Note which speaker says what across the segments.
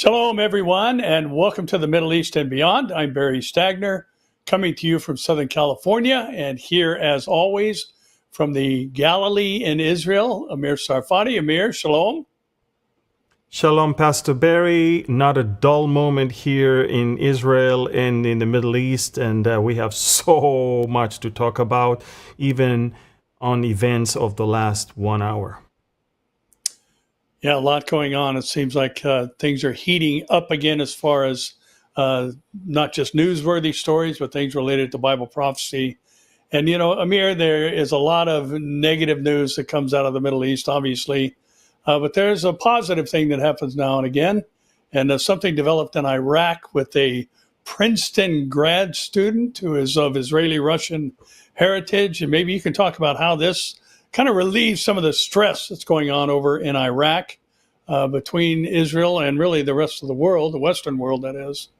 Speaker 1: Shalom, everyone, and welcome to the Middle East and Beyond. I'm Barry Stagner, coming to you from Southern California, and here, as always, from the Galilee in Israel, Amir Tsarfati. Amir, shalom.
Speaker 2: Shalom, Pastor Barry. Not a dull moment here in Israel and in the Middle East, and we have so much to talk about, even on events of the last 1 hour.
Speaker 1: Yeah, a lot going on. It seems like things are heating up again as far as not just newsworthy stories, but things related to Bible prophecy. And, you know, Amir, there is a lot of negative news that comes out of the Middle East, obviously. But there's a positive thing that happens now and again. And something developed in Iraq with a Princeton grad student who is of Israeli-Russian heritage. And maybe you can talk about how this kind of relieves some of the stress that's going on over in Iraq between Israel and really the rest of the world, the Western world, that is,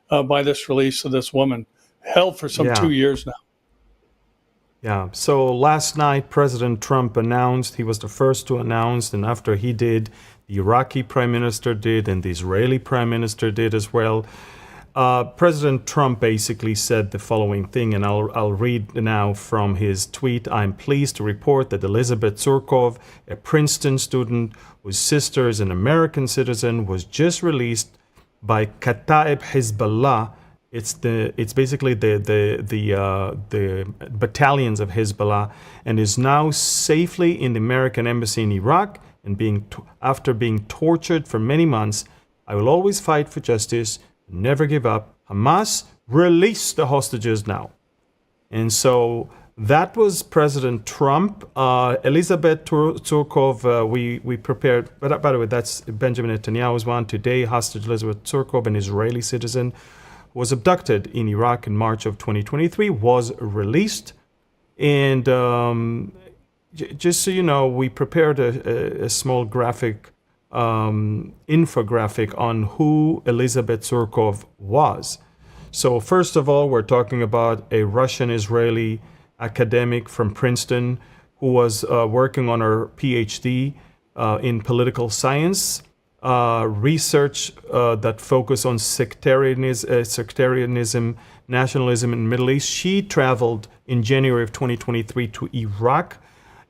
Speaker 1: by this release of this woman, held for some 2 years now.
Speaker 2: Yeah. So last night, President Trump announced, he was the first to announce, and after he did, the Iraqi prime minister did, and the Israeli prime minister did as well. President Trump basically said the following thing, and I'll read now from his tweet. I'm pleased to report that Elizabeth Tsurkov, a Princeton student whose sister is an American citizen, was just released by Qatar Hezbollah. It's basically the battalions of Hezbollah, and is now safely in the American embassy in Iraq. And after being tortured for many months, I will always fight for justice. Never give up. Hamas, release the hostages now. And so that was President Trump. Elizabeth Tsurkov, we prepared, but by the way, that's Benjamin Netanyahu's one. Today, hostage Elizabeth Tsurkov, an Israeli citizen, was abducted in Iraq in March of 2023, was released. And just so you know, we prepared a small graphic infographic on who Elizabeth Tsurkov was. So first of all, we're talking about a Russian-Israeli academic from Princeton who was working on her PhD in political science, research that focused on sectarianism, nationalism in the Middle East. She traveled in January of 2023 to Iraq.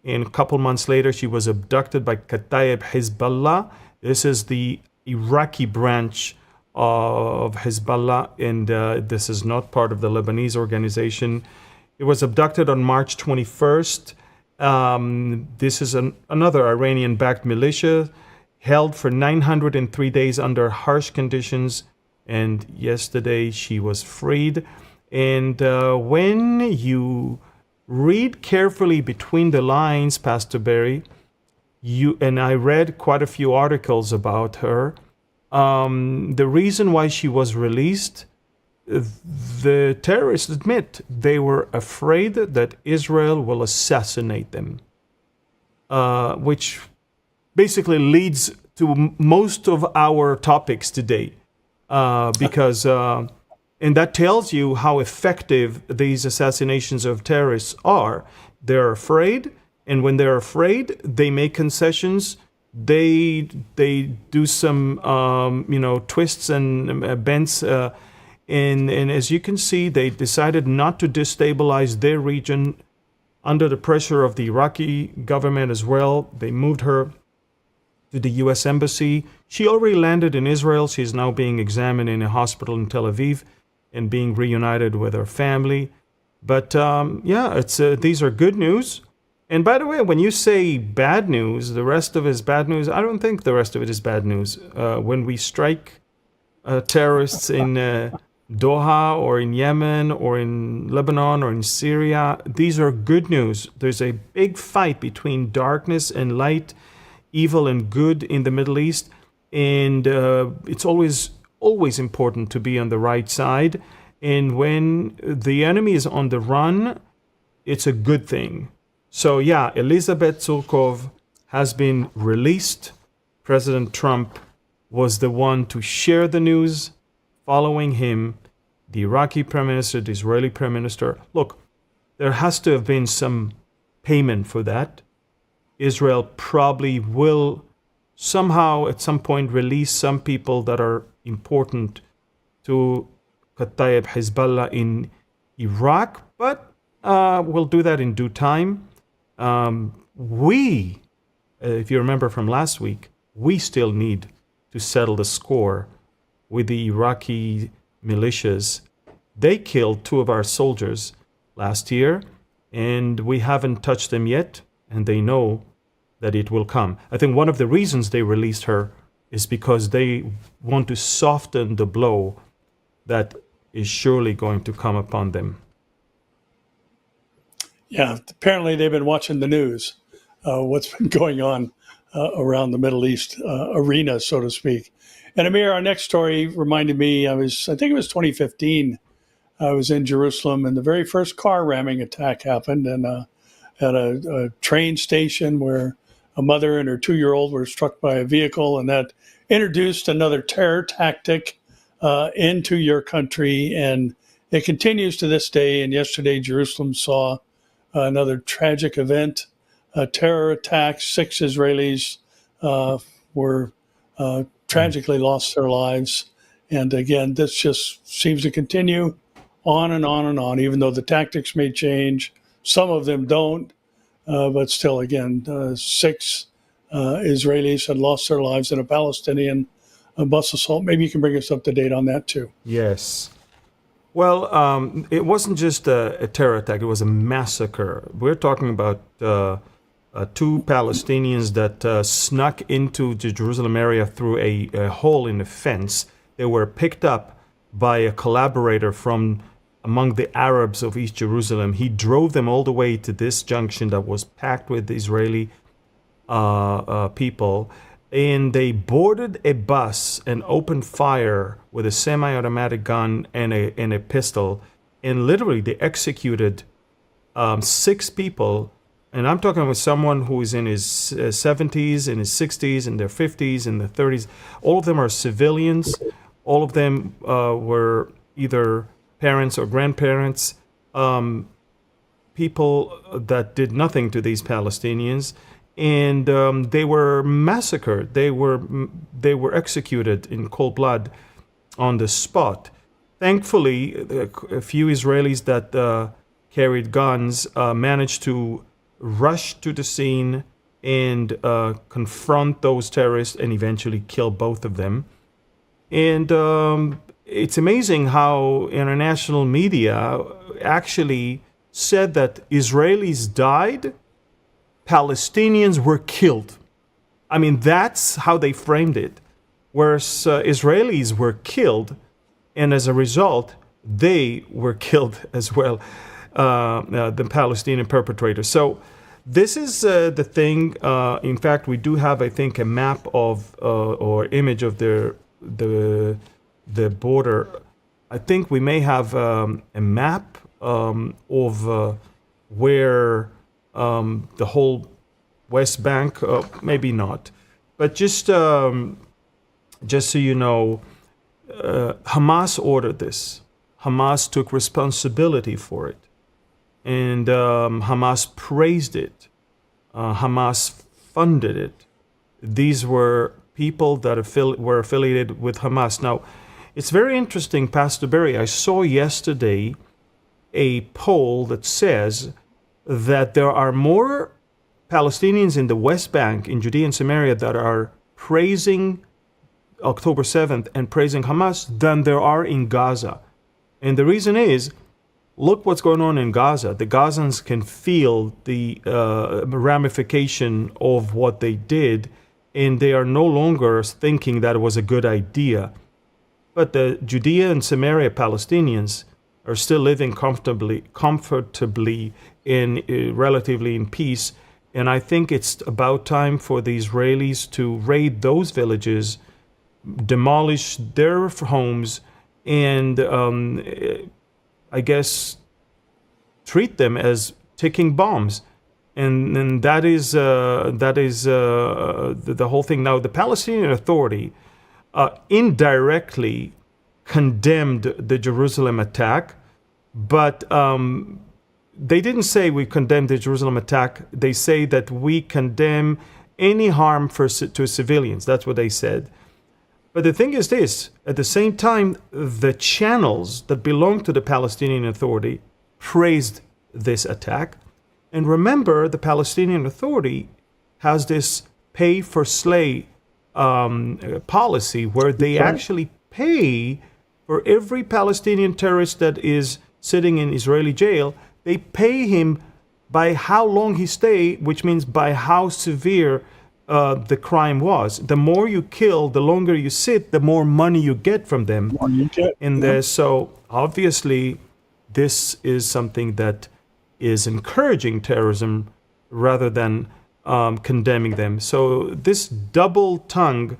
Speaker 2: And a couple months later, she was abducted by Qatar Hezbollah. This is the Iraqi branch of Hezbollah, and this is not part of the Lebanese organization. It was abducted on March 21st. This is another Iranian-backed militia, held for 903 days under harsh conditions, and yesterday she was freed. And when you read carefully between the lines, Pastor Barry, and I read quite a few articles about her. The reason why she was released, the terrorists admit they were afraid that Israel will assassinate them, which basically leads to most of our topics today, because and that tells you how effective these assassinations of terrorists are. They're afraid, and when they're afraid, they make concessions. They do some twists and bends, and as you can see, they decided not to destabilize their region under the pressure of the Iraqi government as well. They moved her to the U.S. Embassy. She already landed in Israel. She's now being examined in a hospital in Tel Aviv and being reunited with her family. But these are good news. And by the way, when you say bad news, the rest of it is bad news, I don't think the rest of it is bad news. When we strike terrorists in Doha or in Yemen or in Lebanon or in Syria, these are good news. There's a big fight between darkness and light, evil and good in the Middle East. And it's always important to be on the right side. And when the enemy is on the run, it's a good thing. So yeah, Elizabeth Tsurkov has been released. President Trump was the one to share the news. Following him, the Iraqi prime minister, the Israeli prime minister. Look, there has to have been some payment for that. Israel probably will somehow at some point release some people that are important to Kataib Hezbollah in Iraq, but we'll do that in due time. If you remember from last week, we still need to settle the score with the Iraqi militias. They killed 2 of our soldiers last year, and we haven't touched them yet, and they know that it will come. I think one of the reasons they released her is because they want to soften the blow that is surely going to come upon them.
Speaker 1: Yeah, apparently they've been watching the news, what's been going on around the Middle East arena, so to speak. And Amir, our next story reminded me, I think it was 2015. I was in Jerusalem, and the very first car ramming attack happened, and at a train station where a mother and her 2-year-old were struck by a vehicle, and that introduced another terror tactic into your country, and it continues to this day. And yesterday, Jerusalem saw another tragic event, a terror attack. 6 Israelis were tragically lost their lives. And again, this just seems to continue on and on and on, even though the tactics may change. Some of them don't, but still, again, 6 Israelis had lost their lives in a Palestinian bus assault. Maybe you can bring us up to date on that too.
Speaker 2: Yes. Well, it wasn't just a terror attack, it was a massacre. We're talking about 2 Palestinians that snuck into the Jerusalem area through a hole in the fence. They were picked up by a collaborator from among the Arabs of East Jerusalem. He drove them all the way to this junction that was packed with Israeli people, and they boarded a bus and opened fire with a semi-automatic gun and a pistol, and literally they executed 6 people. And I'm talking with someone who is in his 70s, in his 60s, in their 50s, in their 30s. All of them are civilians. All of them were either parents or grandparents, people that did nothing to these Palestinians. And they were massacred. They were executed in cold blood on the spot. Thankfully, a few Israelis that carried guns managed to rush to the scene and confront those terrorists and eventually kill both of them. And it's amazing how international media actually said that Israelis died, Palestinians were killed. I mean, that's how they framed it. Whereas Israelis were killed, and as a result, they were killed as well, the Palestinian perpetrators. So this is the thing. In fact, we do have, I think, a map of or image of the border. I think we may have a map of where the whole West Bank, maybe not, but just so you know, Hamas ordered this. Hamas took responsibility for it, and Hamas praised it. Hamas funded it. These were people that were affiliated with Hamas. Now, it's very interesting, Pastor Barry. I saw yesterday a poll that says that there are more Palestinians in the West Bank, in Judea and Samaria, that are praising October 7th and praising Hamas than there are in Gaza. And the reason is, look what's going on in Gaza. The Gazans can feel the ramification of what they did, and they are no longer thinking that it was a good idea. But the Judea and Samaria Palestinians are still living comfortably in relatively in peace. And I think it's about time for the Israelis to raid those villages, demolish their homes, and I guess treat them as ticking bombs. And that is the whole thing. Now, the Palestinian Authority indirectly condemned the Jerusalem attack, but they didn't say we condemned the Jerusalem attack. They say that we condemn any harm to civilians. That's what they said. But the thing is this, at the same time, the channels that belong to the Palestinian Authority praised this attack. And remember, the Palestinian Authority has this pay-for-slay policy where they actually pay for every Palestinian terrorist that is sitting in Israeli jail. They pay him by how long he stayed, which means by how severe the crime was. The more you kill, the longer you sit, the more money you get from them. So obviously, this is something that is encouraging terrorism rather than condemning them. So this double tongue,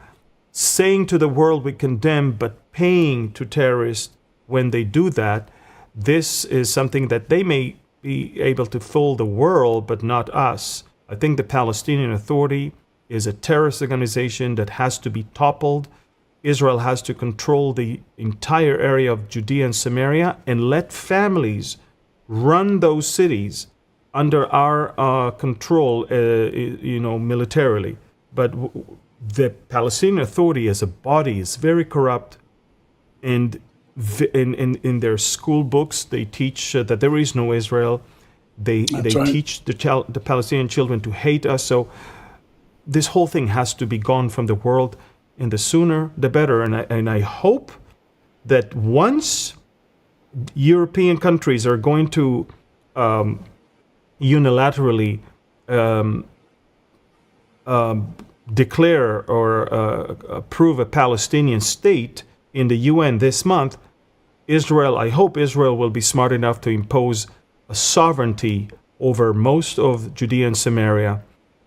Speaker 2: saying to the world we condemn, but paying to terrorists when they do that, this is something that they may be able to fool the world, but not us. I think the Palestinian Authority is a terrorist organization that has to be toppled. Israel has to control the entire area of Judea and Samaria and let families run those cities under our control, militarily. But the Palestinian Authority as a body is very corrupt, and in their school books they teach that there is no Israel. They teach the Palestinian children to hate us. So this whole thing has to be gone from the world, and the sooner the better. And I hope that once European countries are going to unilaterally declare or approve a Palestinian state in the UN this month, I hope Israel will be smart enough to impose a sovereignty over most of Judea and Samaria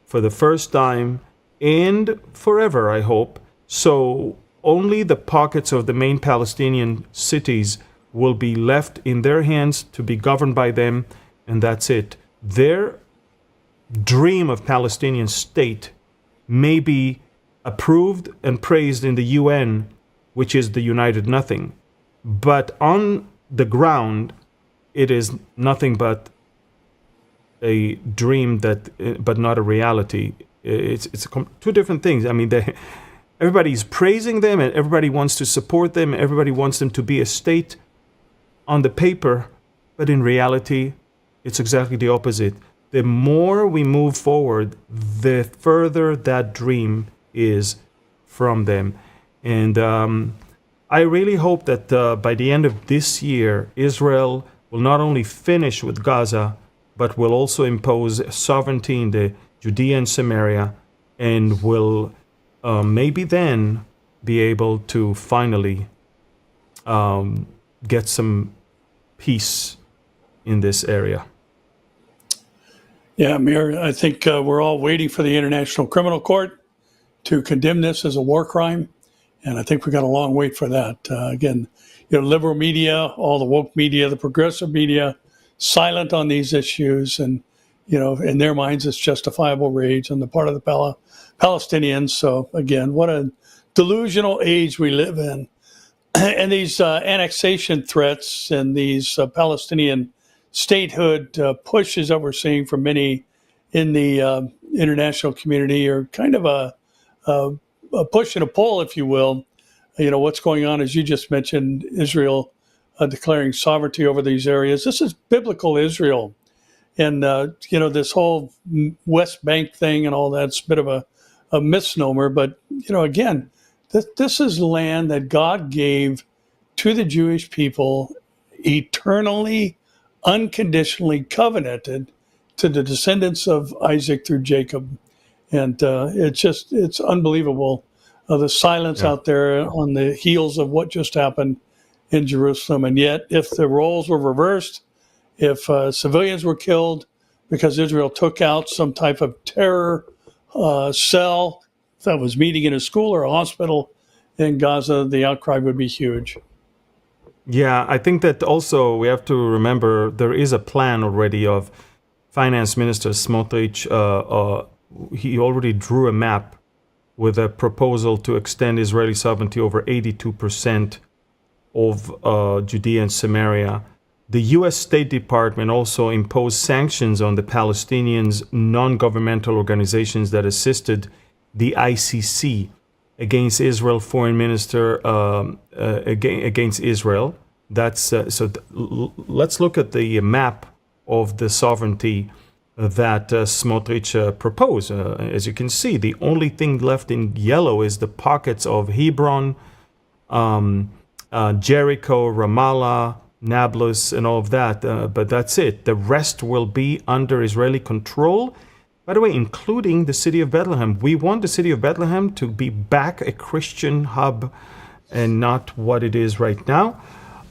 Speaker 2: for the first time and forever, I hope. So only the pockets of the main Palestinian cities will be left in their hands to be governed by them, and that's it. Their dream of Palestinian state may be approved and praised in the UN, which is the United Nothing. But on the ground, it is nothing but a dream but not a reality. It's two different things. I mean, everybody's praising them and everybody wants to support them. Everybody wants them to be a state on the paper, but in reality, it's exactly the opposite. The more we move forward, the further that dream is from them. And I really hope that by the end of this year, Israel will not only finish with Gaza, but will also impose sovereignty in the Judea and Samaria, and will maybe then be able to finally get some peace in this area.
Speaker 1: Yeah, Amir, I think we're all waiting for the International Criminal Court to condemn this as a war crime, and I think we got a long wait for that. Again, liberal media, all the woke media, the progressive media, silent on these issues, and in their minds it's justifiable rage on the part of the Palestinians. So again, what a delusional age we live in. And these annexation threats and these Palestinian statehood pushes that we're seeing from many in the international community are kind of a push and a pull, if you will. What's going on, as you just mentioned, Israel declaring sovereignty over these areas. This is biblical Israel. And, this whole West Bank thing and all that's a bit of a misnomer. But, again, this is land that God gave to the Jewish people, eternally, unconditionally covenanted to the descendants of Isaac through Jacob. And it's unbelievable, the silence out there on the heels of what just happened in Jerusalem. And yet, if the roles were reversed, if civilians were killed because Israel took out some type of terror cell that was meeting in a school or a hospital in Gaza, the outcry would be huge.
Speaker 2: Yeah, I think that also we have to remember there is a plan already of Finance Minister Smotrich. He already drew a map with a proposal to extend Israeli sovereignty over 82% of Judea and Samaria. the U.S. State Department also imposed sanctions on the Palestinians' non-governmental organizations that assisted the ICC against Israel foreign minister against Israel. Let's look at the map of the sovereignty that Smotrich proposed. As you can see, the only thing left in yellow is the pockets of Hebron, Jericho, Ramallah, Nablus, and all of that. But that's it. The rest will be under Israeli control. By the way, including the city of Bethlehem. We want the city of Bethlehem to be back a Christian hub and not what it is right now.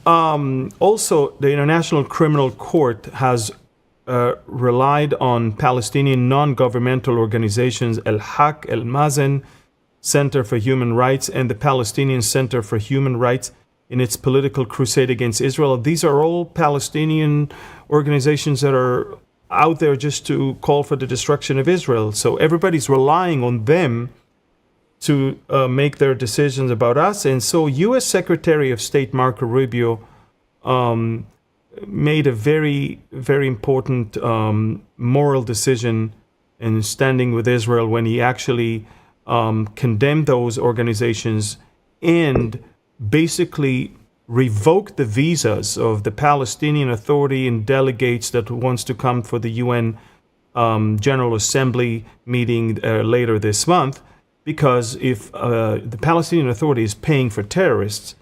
Speaker 2: Also, the International Criminal Court has relied on Palestinian non-governmental organizations Al-Haq, Al-Mazen, Center for Human Rights, and the Palestinian Center for Human Rights in its political crusade against Israel. These are all Palestinian organizations that are out there just to call for the destruction of Israel. So everybody's relying on them to make their decisions about us. And so U.S. Secretary of State Marco Rubio made a very, very important moral decision in standing with Israel when he actually condemned those organizations and basically revoked the visas of the Palestinian Authority and delegates that wants to come for the UN General Assembly meeting later this month, because if the Palestinian Authority is paying for terrorists,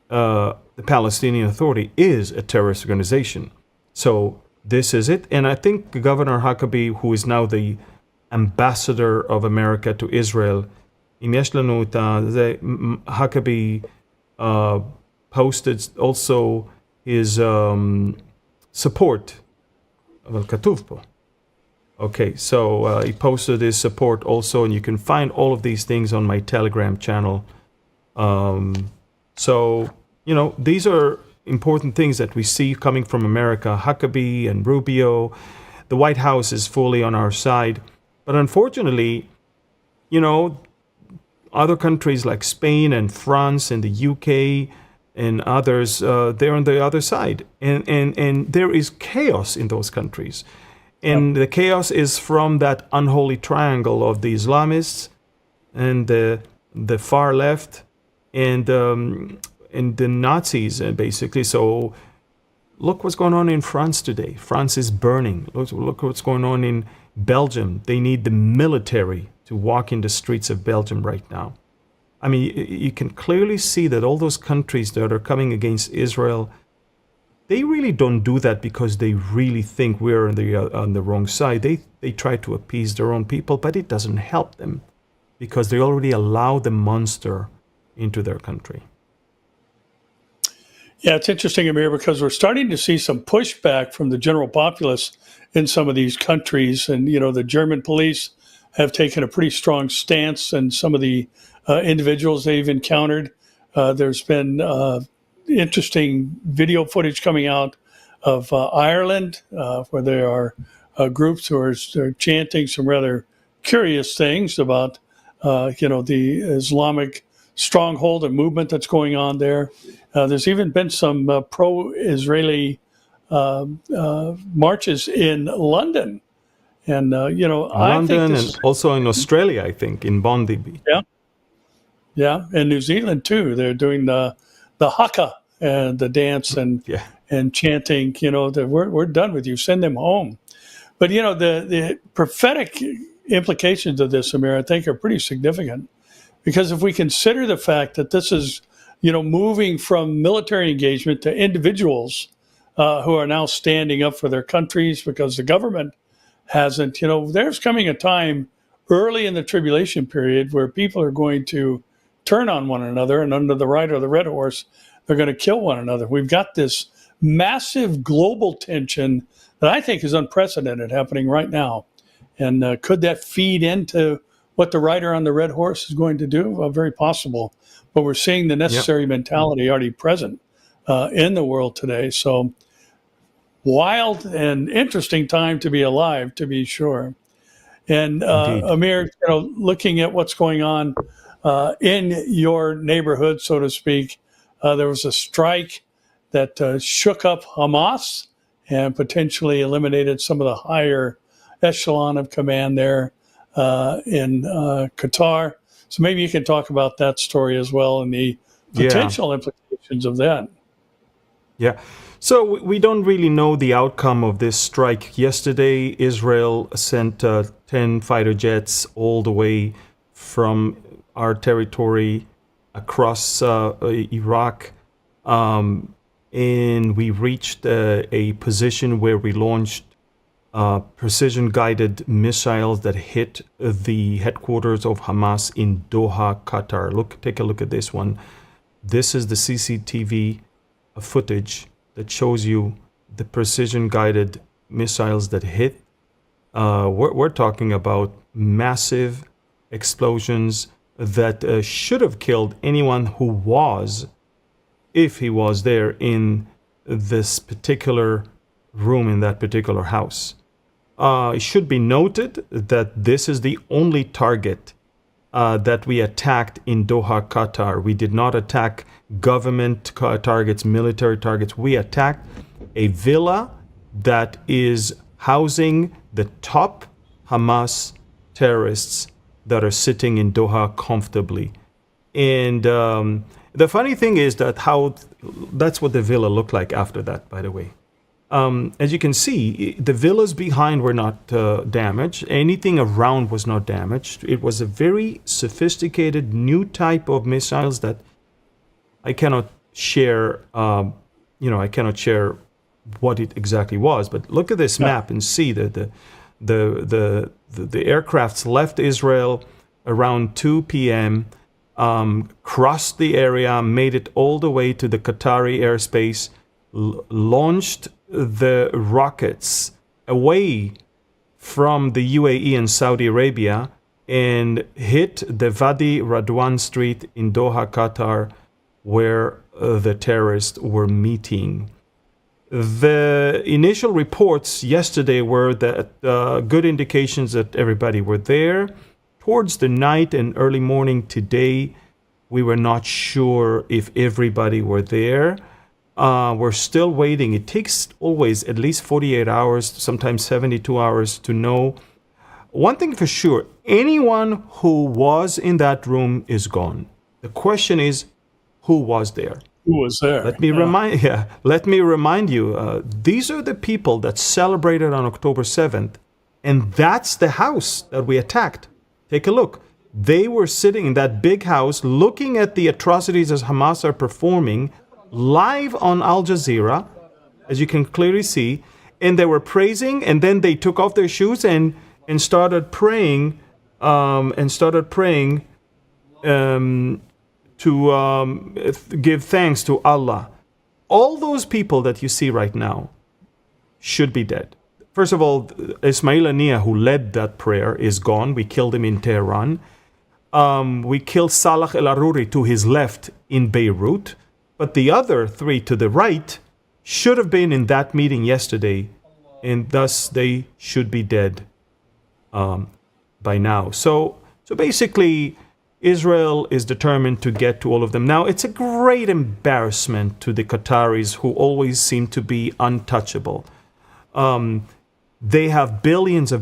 Speaker 2: the Palestinian Authority is a terrorist organization. So this is it. And I think Governor Huckabee, who is now the ambassador of America to Israel, Huckabee posted also his support. Okay, so he posted his support also, and you can find all of these things on my Telegram channel. So, these are important things that we see coming from America. Huckabee and Rubio, the White House is fully on our side. But unfortunately, other countries like Spain and France and the UK and others, they're on the other side. And there is chaos in those countries. And the chaos is from that unholy triangle of the Islamists and the far left and the Nazis, basically. So look what's going on in France today. France is burning. Look what's going on in Belgium. They need the military to walk in the streets of Belgium right now. I mean, you can clearly see that all those countries that are coming against Israel, they really don't do that because they really think we're on the wrong side. They try to appease their own people, but it doesn't help them because they already allow the monster into their country.
Speaker 1: Yeah, it's interesting, Amir, because we're starting to see some pushback from the general populace in some of these countries. And, the German police have taken a pretty strong stance, and some of the individuals they've encountered. There's been interesting video footage coming out of Ireland, where there are groups who are chanting some rather curious things about, the Islamic stronghold and movement that's going on there. There's even been some pro-Israeli marches in London. And,
Speaker 2: London
Speaker 1: I think
Speaker 2: and also in Australia, I think, in Bondi.
Speaker 1: Yeah, and New Zealand too. They're doing the haka and the dance and chanting. We're done with you. Send them home. But the prophetic implications of this, Amir, I think are pretty significant, because if we consider the fact that this is moving from military engagement to individuals who are now standing up for their countries because the government hasn't. There's coming a time early in the tribulation period where people are going to turn on one another, and under the right or the red horse, they're going to kill one another. We've got this massive global tension that I think is unprecedented happening right now. And could that feed into what the rider on the red horse is going to do? Well, very possible. But we're seeing the necessary mentality already present in the world today. So wild and interesting time to be alive, to be sure. And Amir, looking at what's going on in your neighborhood, so to speak, there was a strike that shook up Hamas and potentially eliminated some of the higher echelon of command there in Qatar. So maybe you can talk about that story as well and the potential implications of that.
Speaker 2: Yeah. So we don't really know the outcome of this strike. Yesterday, Israel sent 10 fighter jets all the way from our territory across Iraq. And we reached a position where we launched precision-guided missiles that hit the headquarters of Hamas in Doha, Qatar. Take a look at this one. This is the CCTV footage that shows you the precision-guided missiles that hit. We're talking about massive explosions that should have killed anyone who was, if he was there in this particular room in that particular house. It should be noted that this is the only target that we attacked in Doha, Qatar. We did not attack government targets, military targets. We attacked a villa that is housing the top Hamas terrorists that are sitting in Doha comfortably. And the funny thing is that's what the villa looked like after that, by the way. As you can see, the villas behind were not damaged. Anything around was not damaged. It was a very sophisticated new type of missiles that I cannot share. I cannot share what it exactly was. But look at this map and see that the aircrafts left Israel around 2 p.m. Crossed the area, made it all the way to the Qatari airspace, launched the rockets away from the UAE and Saudi Arabia and hit the Wadi Radwan Street in Doha, Qatar, where the terrorists were meeting. The initial reports yesterday were that good indications that everybody were there. Towards the night and early morning today, we were not sure if everybody were there. We're still waiting. It takes always at least 48 hours, sometimes 72 hours to know. One thing for sure, anyone who was in that room is gone. The question is, who was there?
Speaker 1: Who was there?
Speaker 2: Let me remind you, these are the people that celebrated on October 7th, and that's the house that we attacked. Take a look. They were sitting in that big house looking at the atrocities as Hamas are performing live on Al Jazeera, as you can clearly see, and they were praising, and then they took off their shoes and started praying, to give thanks to Allah. All those people that you see right now should be dead. First of all, Ismail Haniyeh, who led that prayer, is gone. We killed him in Tehran. We killed Salah El-Aruri to his left in Beirut. But the other three to the right should have been in that meeting yesterday, and thus they should be dead by now. So basically, Israel is determined to get to all of them. Now, it's a great embarrassment to the Qataris, who always seem to be untouchable. They have billions,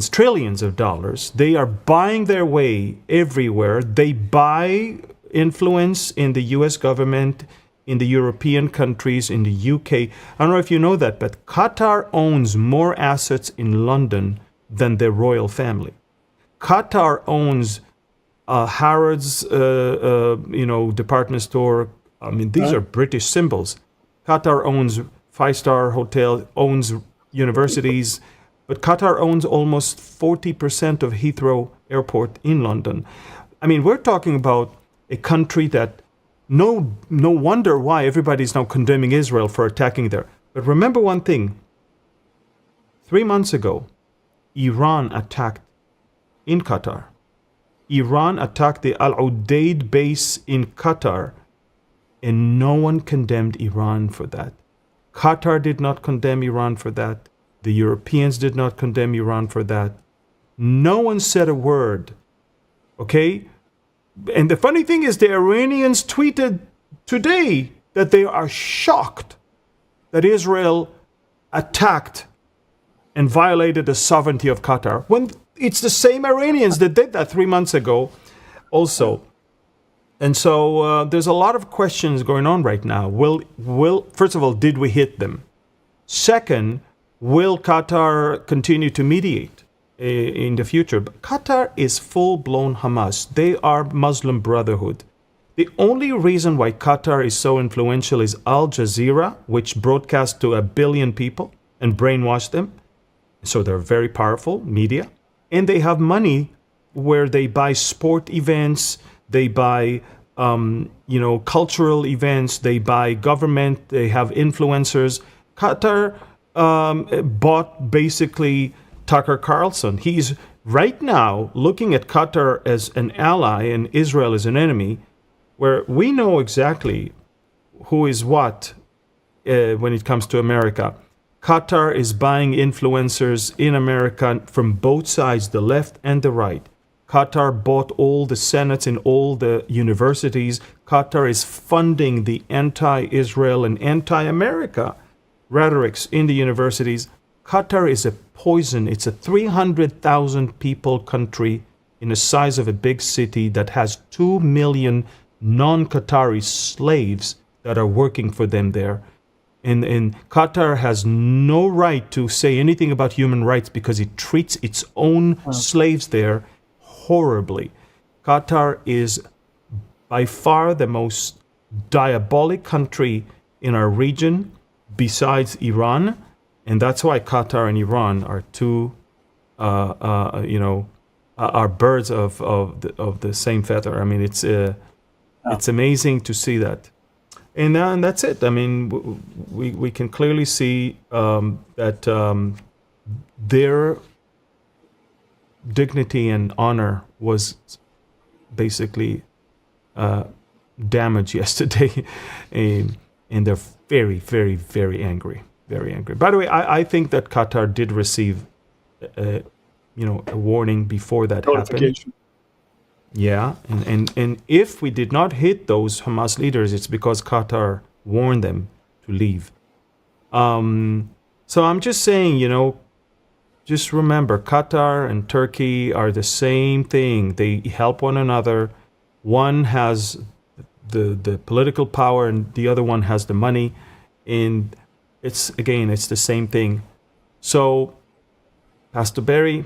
Speaker 2: trillions of dollars. They are buying their way everywhere. They buy influence in the U.S. government, in the European countries, in the UK. I don't know if you know that, but Qatar owns more assets in London than their royal family. Qatar owns Harrods, department store. I mean, these are British symbols. Qatar owns five-star hotel, owns universities, but Qatar owns almost 40% of Heathrow Airport in London. I mean, we're talking about a country that no wonder why everybody's now condemning Israel for attacking there. But remember one thing. 3 months ago, Iran attacked in Qatar. Iran attacked the Al Udeid base in Qatar, and no one condemned Iran for that. Qatar did not condemn Iran for that. The Europeans did not condemn Iran for that. No one said a word. Okay? And the funny thing is, the Iranians tweeted today that they are shocked that Israel attacked and violated the sovereignty of Qatar, when it's the same Iranians that did that 3 months ago also. And so there's a lot of questions going on right now. First of all, did we hit them? Second, will Qatar continue to mediate in the future? But Qatar is full-blown Hamas. They are Muslim Brotherhood. The only reason why Qatar is so influential is Al Jazeera, which broadcasts to 1 billion people and brainwash them. So they're very powerful media. And they have money where they buy sport events, they buy cultural events, they buy government, they have influencers. Qatar bought basically Tucker Carlson. He's right now looking at Qatar as an ally and Israel as an enemy, where we know exactly who is what when it comes to America. Qatar is buying influencers in America from both sides, the left and the right. Qatar bought all the senates in all the universities. Qatar is funding the anti-Israel and anti-America rhetorics in the universities. Qatar is a poison. It's a 300,000 people country in the size of a big city that has 2 million non-Qatari slaves that are working for them there. And Qatar has no right to say anything about human rights because it treats its own slaves there horribly. Qatar is by far the most diabolic country in our region besides Iran, and that's why Qatar and Iran are two, are birds of the same feather. I mean, it's amazing to see that. And that's it. I mean, we can clearly see that their dignity and honor was basically damaged yesterday, and they're very, very, very angry. Very angry. By the way, I think that Qatar did receive, a warning before that happened. Yeah, and if we did not hit those Hamas leaders, it's because Qatar warned them to leave. So I'm just saying, just remember, Qatar and Turkey are the same thing. They help one another. One has the political power and the other one has the money. And it's the same thing. So, Pastor Barry,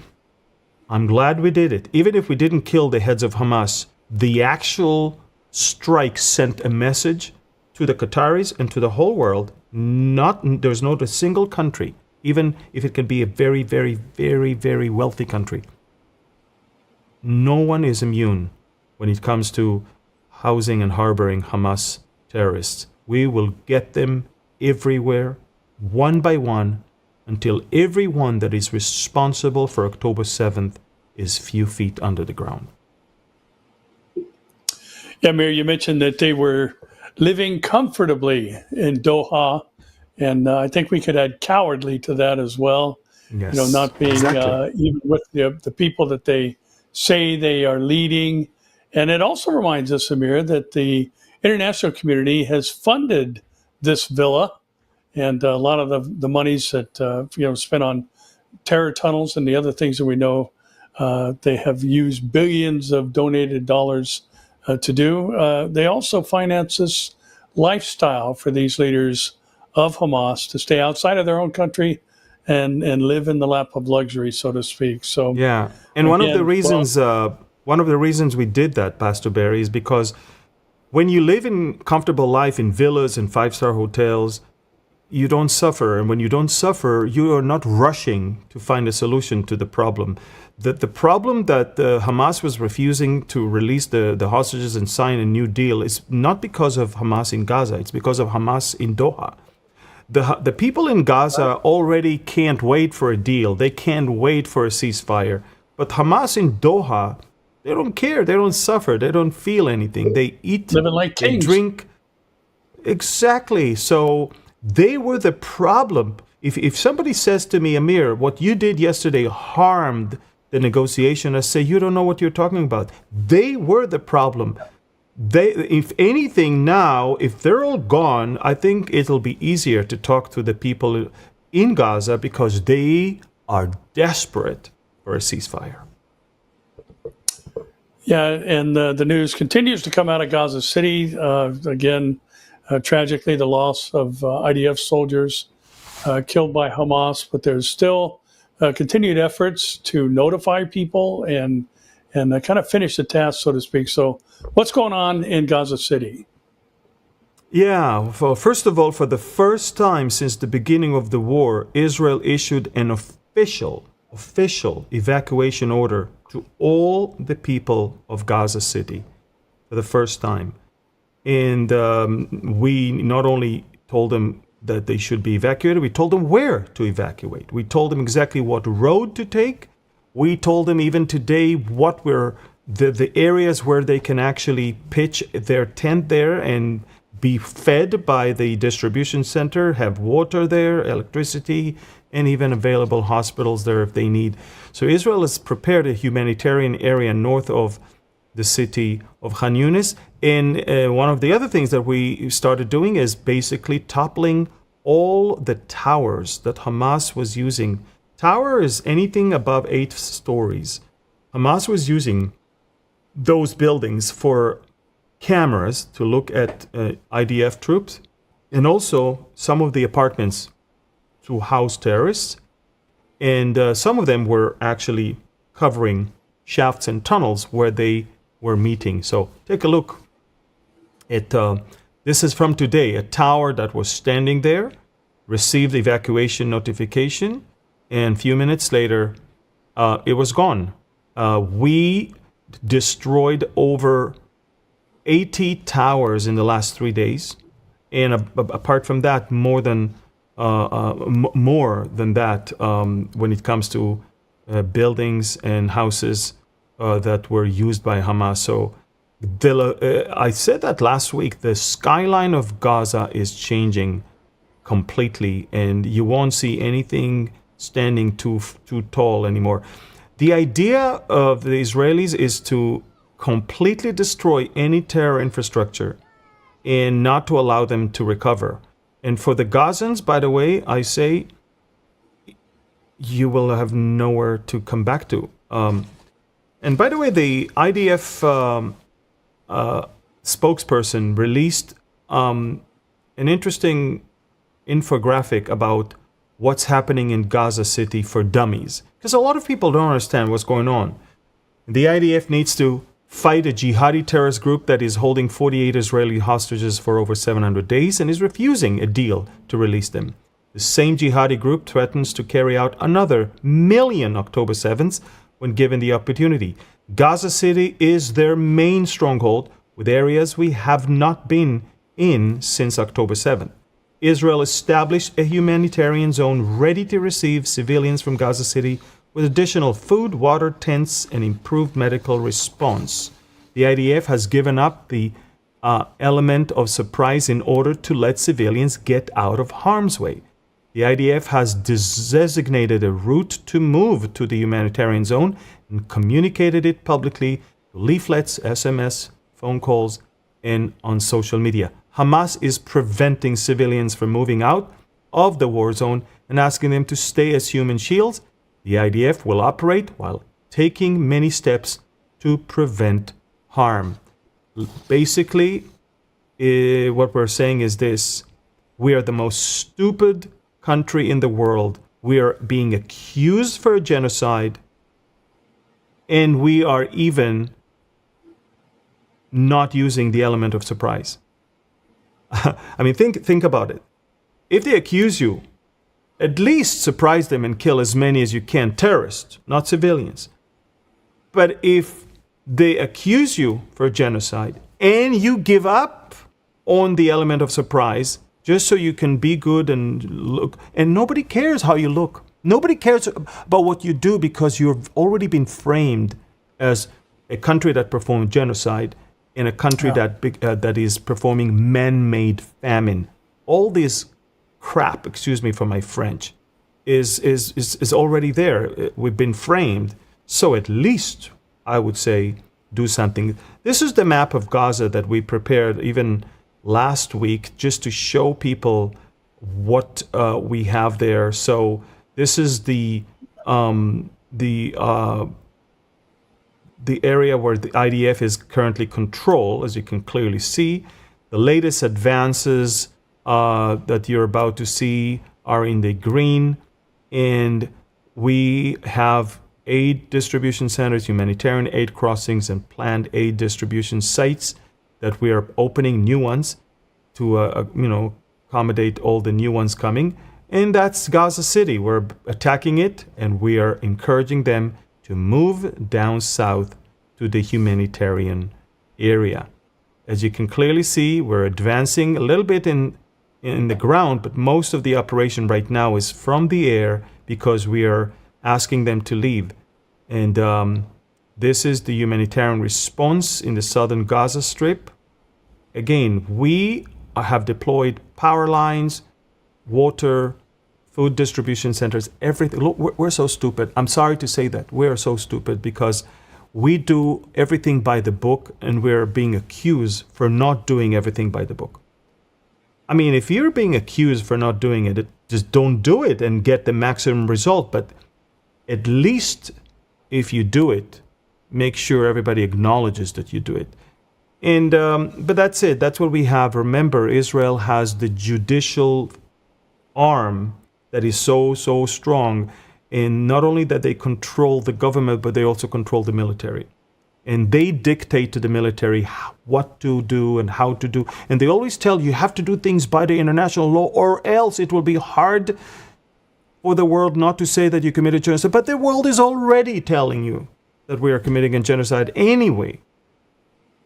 Speaker 2: I'm glad we did it. Even if we didn't kill the heads of Hamas, the actual strike sent a message to the Qataris and to the whole world. There's not a single country, even if it can be a very, very, very, very wealthy country. No one is immune when it comes to housing and harboring Hamas terrorists. We will get them everywhere, one by one, until everyone that is responsible for October 7th is few feet under the ground.
Speaker 1: Yeah, Amir, you mentioned that they were living comfortably in Doha, and I think we could add cowardly to that as well.
Speaker 2: Yes,
Speaker 1: Not being even with the people that they say they are leading. And it also reminds us, Amir, that the international community has funded this villa, and a lot of the monies that spent on terror tunnels and the other things that we know they have used billions of donated dollars to do. They also finance this lifestyle for these leaders of Hamas to stay outside of their own country and live in the lap of luxury, so to speak. So
Speaker 2: yeah, and one of the reasons we did that, Pastor Barry, is because when you live in comfortable life in villas and 5-star hotels, you don't suffer. And when you don't suffer, you are not rushing to find a solution to the problem. The problem that Hamas was refusing to release the hostages and sign a new deal is not because of Hamas in Gaza. It's because of Hamas in Doha. The people in Gaza already can't wait for a deal. They can't wait for a ceasefire. But Hamas in Doha, they don't care. They don't suffer. They don't feel anything. They eat,
Speaker 1: living like
Speaker 2: they
Speaker 1: kings.
Speaker 2: drink. Exactly. So they were the problem. If somebody says to me, Amir, what you did yesterday harmed the negotiation, I say, you don't know what you're talking about. They were the problem. if anything now, if they're all gone, I think it'll be easier to talk to the people in Gaza because they are desperate for a ceasefire.
Speaker 1: Yeah, and the news continues to come out of Gaza City. Again, tragically, the loss of IDF soldiers killed by Hamas, but there's still continued efforts to notify people and kind of finish the task, so to speak. So what's going on in Gaza City?
Speaker 2: Yeah, well, first of all, for the first time since the beginning of the war, Israel issued an official evacuation order to all the people of Gaza City for the first time. And we not only told them that they should be evacuated, we told them where to evacuate. We told them exactly what road to take. We told them even today what were the areas where they can actually pitch their tent there and be fed by the distribution center, have water there, electricity, and even available hospitals there if they need. So Israel has prepared a humanitarian area north of the city of Khan Yunis. And one of the other things that we started doing is basically toppling all the towers that Hamas was using. Tower is anything above 8 stories. Hamas was using those buildings for cameras to look at IDF troops, and also some of the apartments to house terrorists. And some of them were actually covering shafts and tunnels where they were meeting. So take a look at this is from today. A tower that was standing there received evacuation notification, and a few minutes later, it was gone. We destroyed over 80 towers in the last 3 days, and apart from that, more than that when it comes to buildings and houses that were used by Hamas. So I said that last week. The skyline of Gaza is changing completely, and you won't see anything standing too tall anymore. The idea of the Israelis is to completely destroy any terror infrastructure and not to allow them to recover. And for the Gazans, by the way, I say you will have nowhere to come back to. And by the way, the IDF spokesperson released an interesting infographic about what's happening in Gaza City for dummies. Because a lot of people don't understand what's going on. The IDF needs to fight a jihadi terrorist group that is holding 48 Israeli hostages for over 700 days and is refusing a deal to release them. The same jihadi group threatens to carry out another million October 7th when given the opportunity. Gaza City is their main stronghold, with areas we have not been in since October 7th. Israel established a humanitarian zone ready to receive civilians from Gaza City with additional food, water, tents, and improved medical response. The IDF has given up the element of surprise in order to let civilians get out of harm's way. The IDF has designated a route to move to the humanitarian zone and communicated it publicly, leaflets, SMS, phone calls, and on social media. Hamas is preventing civilians from moving out of the war zone and asking them to stay as human shields. The IDF will operate while taking many steps to prevent harm. Basically, what we're saying is this: we are the most stupid country in the world. We are being accused for a genocide, and we are even not using the element of surprise. I mean, think about it. If they accuse you, at least surprise them and kill as many as you can. Terrorists, not civilians. But if they accuse you for genocide and you give up on the element of surprise just so you can be good and look, and nobody cares how you look. Nobody cares about what you do because you've already been framed as a country that performed genocide in a country that is performing man-made famine. All this crap, excuse me for my French, is already there. We've been framed. So at least I would say do something. This is the map of Gaza that we prepared even last week, just to show people what we have there. So this is the area where the IDF is currently control, as you can clearly see. The latest advances that you're about to see are in the green, and we have aid distribution centers, humanitarian aid crossings, and planned aid distribution sites that we are opening, new ones, to accommodate all the new ones coming. And that's Gaza City. We're attacking it, and we are encouraging them to move down south to the humanitarian area. As you can clearly see, we're advancing a little bit in the ground, but most of the operation right now is from the air because we are asking them to leave. And this is the humanitarian response in the southern Gaza Strip. Again, we have deployed power lines, water, food distribution centers, everything. Look, we're so stupid. I'm sorry to say that. We're so stupid because we do everything by the book, and we're being accused for not doing everything by the book. I mean, if you're being accused for not doing it, just don't do it and get the maximum result. But at least if you do it, make sure everybody acknowledges that you do it. And but that's it. That's what we have. Remember, Israel has the judicial arm that is so strong. And not only that they control the government, but they also control the military. And they dictate to the military what to do and how to do. And they always tell you have to do things by the international law, or else it will be hard for the world not to say that you committed genocide. But the world is already telling you that we are committing a genocide anyway.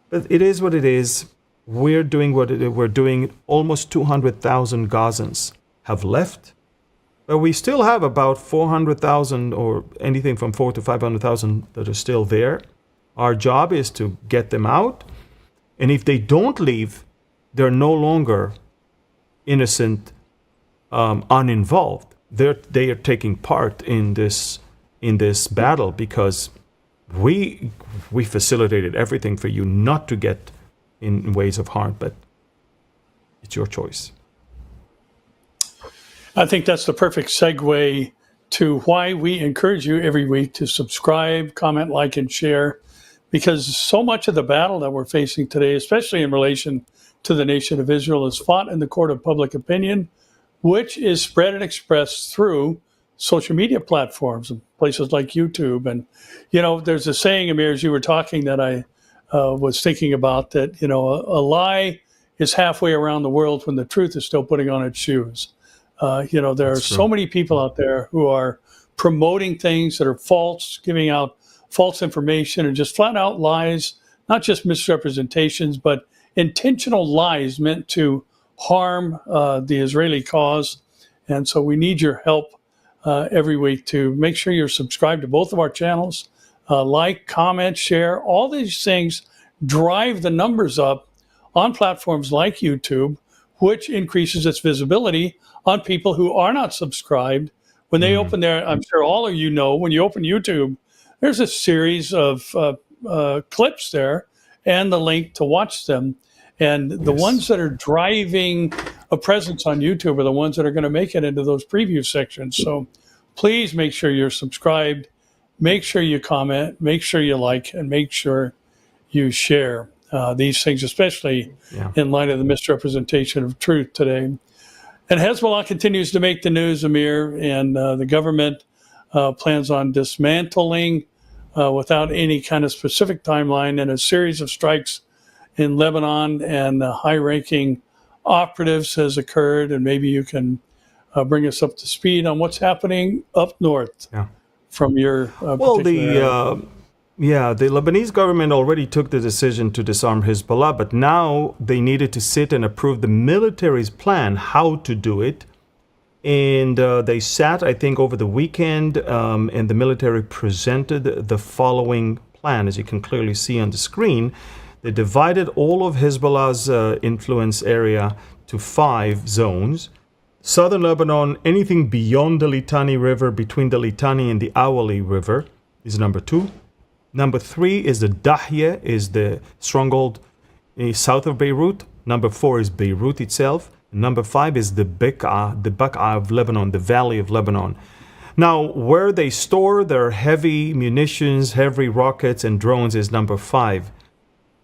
Speaker 2: But it is what it is. We're doing what we're doing. Almost 200,000 Gazans have left. But we still have about 400,000, or anything from 400,000 to 500,000 that are still there. Our job is to get them out. And if they don't leave, they're no longer innocent, uninvolved. They are taking part in this battle because we facilitated everything for you not to get in ways of harm. But it's your choice.
Speaker 1: I think that's the perfect segue to why we encourage you every week to subscribe, comment, like, and share, because so much of the battle that we're facing today, especially in relation to the nation of Israel, is fought in the court of public opinion, which is spread and expressed through social media platforms and places like YouTube. And, there's a saying, Amir, as you were talking, that I was thinking about, that, a lie is halfway around the world when the truth is still putting on its shoes. There are so many people out there who are promoting things that are false, giving out false information and just flat out lies, not just misrepresentations, but intentional lies meant to harm the Israeli cause. And so we need your help every week to make sure you're subscribed to both of our channels. Like, comment, share. All these things drive the numbers up on platforms like YouTube, which increases its visibility on people who are not subscribed. When they open there, I'm sure all of you know, when you open YouTube, there's a series of clips there and the link to watch them. And the ones that are driving a presence on YouTube are the ones that are going to make it into those preview sections. So please make sure you're subscribed, make sure you comment, make sure you like, and make sure you share these things, especially in light of the misrepresentation of truth today. And Hezbollah continues to make the news, Amir, and the government plans on dismantling, without any kind of specific timeline, and a series of strikes in Lebanon, and high-ranking operatives has occurred. And maybe you can bring us up to speed on what's happening up north from your
Speaker 2: the Lebanese government already took the decision to disarm Hezbollah, but now they needed to sit and approve the military's plan how to do it. And they sat, I think, over the weekend, and the military presented the following plan, as you can clearly see on the screen. They divided all of Hezbollah's influence area to 5 zones. Southern Lebanon, anything beyond the Litani River, between the Litani and the Awali River, is number 2. Number 3 is the Dahya, is the stronghold south of Beirut. Number 4 is Beirut itself. Number 5 is the Baq'a of Lebanon, the Valley of Lebanon. Now, where they store their heavy munitions, heavy rockets, and drones is number 5.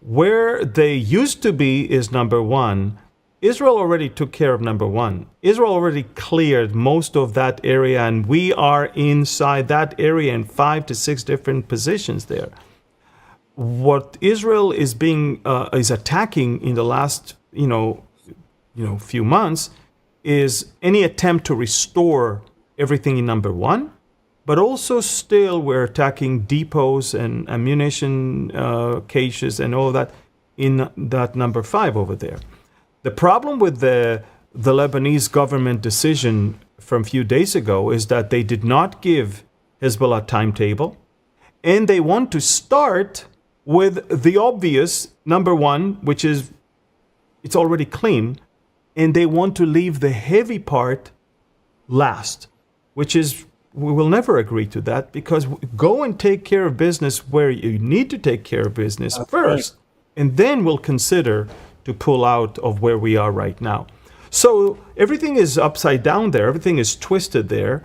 Speaker 2: Where they used to be is number 1. Israel already took care of number 1. Israel already cleared most of that area, and we are inside that area in 5 to 6 different positions there. What Israel is attacking in the last few months is any attempt to restore everything in number 1, but also still we're attacking depots and ammunition caches and all that in that number 5 over there. The problem with the Lebanese government decision from a few days ago is that they did not give Hezbollah a timetable, and they want to start with the obvious number 1, which is it's already clean, and they want to leave the heavy part last, which is we will never agree to that, because go and take care of business where you need to take care of business first, and then we'll consider to pull out of where we are right now. So everything is upside down there, everything is twisted there,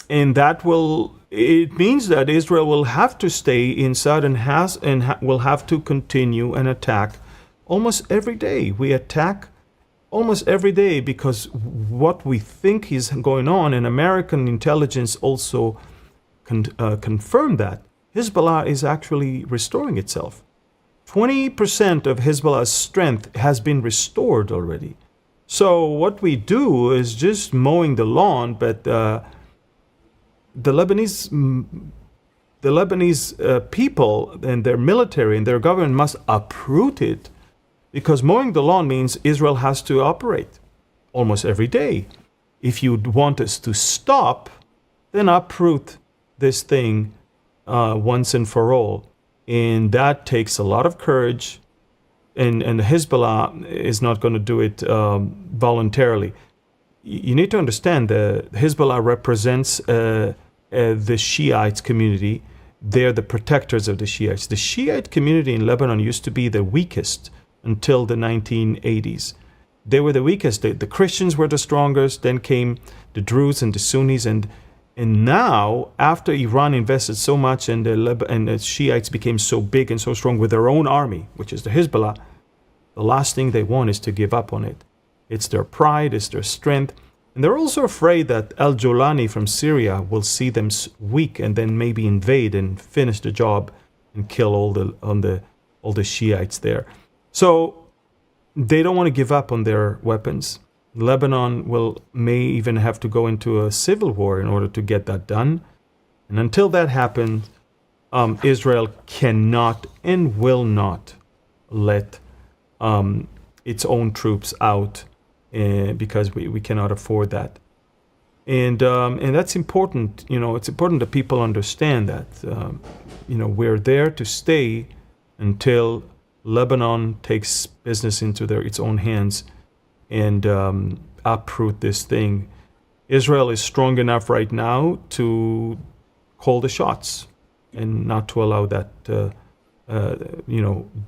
Speaker 2: and it means that Israel will have to stay inside and will have to continue an attack almost every day. We attack almost every day because what we think is going on, and American intelligence also confirmed that Hezbollah is actually restoring itself. 20% of Hezbollah's strength has been restored already. So what we do is just mowing the lawn, but the Lebanese people and their military and their government must uproot it, because mowing the lawn means Israel has to operate almost every day. If you want us to stop, then uproot this thing once and for all. And that takes a lot of courage, and Hezbollah is not going to do it voluntarily. You need to understand that Hezbollah represents the Shiites community. They're the protectors of the Shiites. The Shiite community in Lebanon used to be the weakest until the 1980s. They were the weakest. The Christians were the strongest. Then came the Druze and the Sunnis, and now, after Iran invested so much and the Shiites became so big and so strong with their own army, which is the Hezbollah, the last thing they want is to give up on it. It's their pride, it's their strength. And they're also afraid that al-Jolani from Syria will see them weak and then maybe invade and finish the job and kill all the Shiites there. So they don't want to give up on their weapons. Lebanon may even have to go into a civil war in order to get that done. And until that happens, Israel cannot and will not let its own troops out because we cannot afford that. And that's important. It's important that people understand that. We're there to stay until Lebanon takes business into its own hands and uproot this thing. Israel is strong enough right now to call the shots and not to allow that, the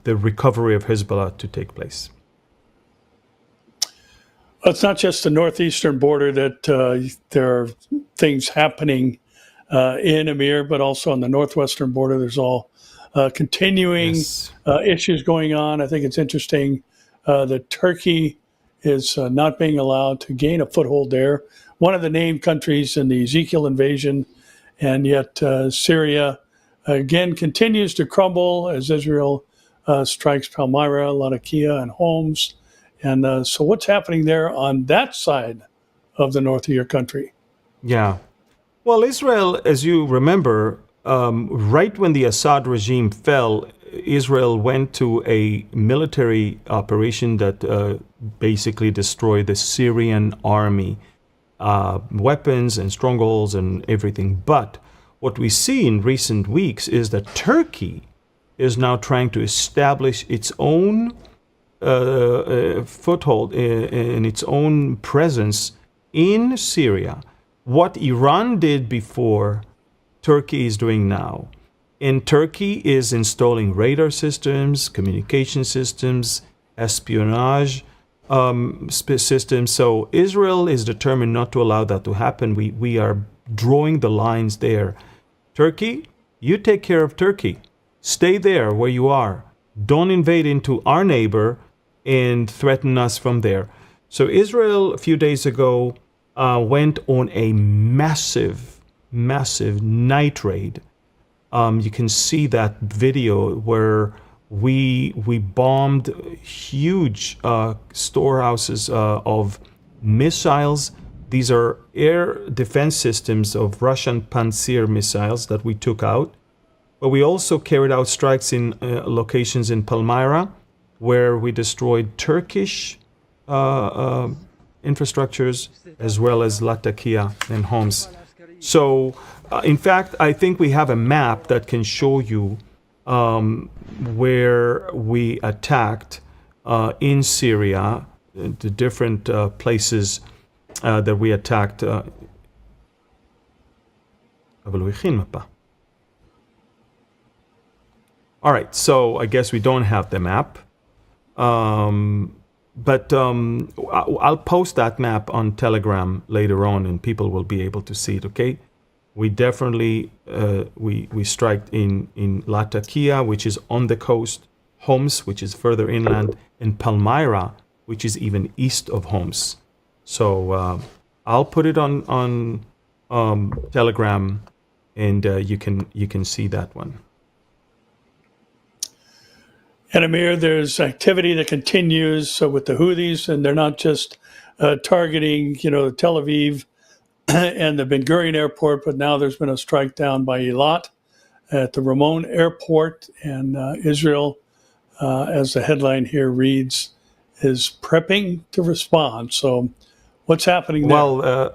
Speaker 2: recovery of Hezbollah to take place.
Speaker 1: Well, it's not just the northeastern border that there are things happening in Amir, but also on the northwestern border. There's all continuing issues going on. I think it's interesting that Turkey is not being allowed to gain a foothold there. One of the named countries in the Ezekiel invasion, and yet Syria again continues to crumble as Israel strikes Palmyra, Latakia, and Homs. And so what's happening there on that side of the north of your country?
Speaker 2: Yeah. Well, Israel, as you remember, right when the Assad regime fell, Israel went to a military operation that basically destroyed the Syrian army, weapons and strongholds and everything. But what we see in recent weeks is that Turkey is now trying to establish its own foothold in its own presence in Syria. What Iran did before, Turkey is doing now. And Turkey is installing radar systems, communication systems, espionage systems. So Israel is determined not to allow that to happen. We are drawing the lines there. Turkey, you take care of Turkey. Stay there where you are. Don't invade into our neighbor and threaten us from there. So Israel, a few days ago, went on a massive night raid. You can see that video where we bombed huge storehouses of missiles. These are air defense systems of Russian Pantsir missiles that we took out. But we also carried out strikes in locations in Palmyra, where we destroyed Turkish infrastructures, as well as Latakia and Homs. So, in fact, I think we have a map that can show you where we attacked in Syria, the different places that we attacked. All right, so I guess we don't have the map. But I'll post that map on Telegram later on, and people will be able to see it, okay? We definitely, we strike in Latakia, which is on the coast, Homs, which is further inland, and Palmyra, which is even east of Homs. So I'll put it on Telegram, and you can see that one.
Speaker 1: And Amir, there's activity that continues with the Houthis, and they're not just targeting, Tel Aviv and the Ben Gurion airport, but now there's been a strike down by Eilat at the Ramon airport, and Israel, as the headline here reads, is prepping to respond. So, what's happening there?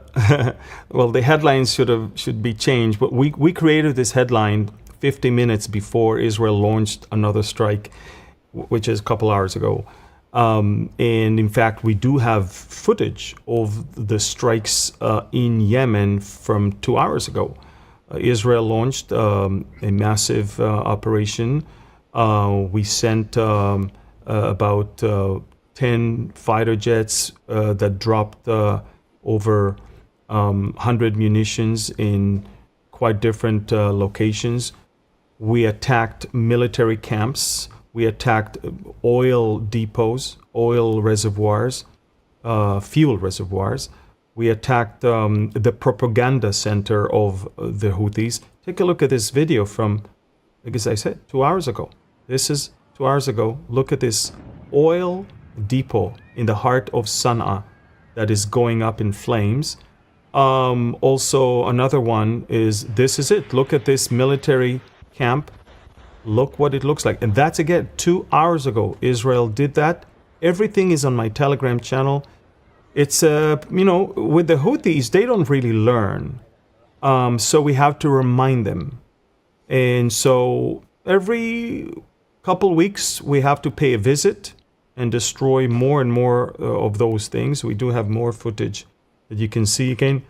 Speaker 2: Well, the headlines should be changed, but we created this headline 50 minutes before Israel launched another strike, which is a couple hours ago. And in fact, we do have footage of the strikes in Yemen from 2 hours ago. Israel launched a massive operation. We sent about 10 fighter jets that dropped over 100 munitions in quite different locations. We attacked military camps. We attacked oil depots, oil reservoirs, fuel reservoirs. We attacked the propaganda center of the Houthis. Take a look at this video from, like as I said, 2 hours ago. This is 2 hours ago. Look at this oil depot in the heart of Sana'a that is going up in flames. Also, another one is, this is it. Look at this military camp. Look what it looks like. And that's, again, 2 hours ago. Israel did that. Everything is on my Telegram channel. It's, with the Houthis, they don't really learn. So we have to remind them. And so every couple weeks, we have to pay a visit and destroy more and more of those things. We do have more footage that you can see again.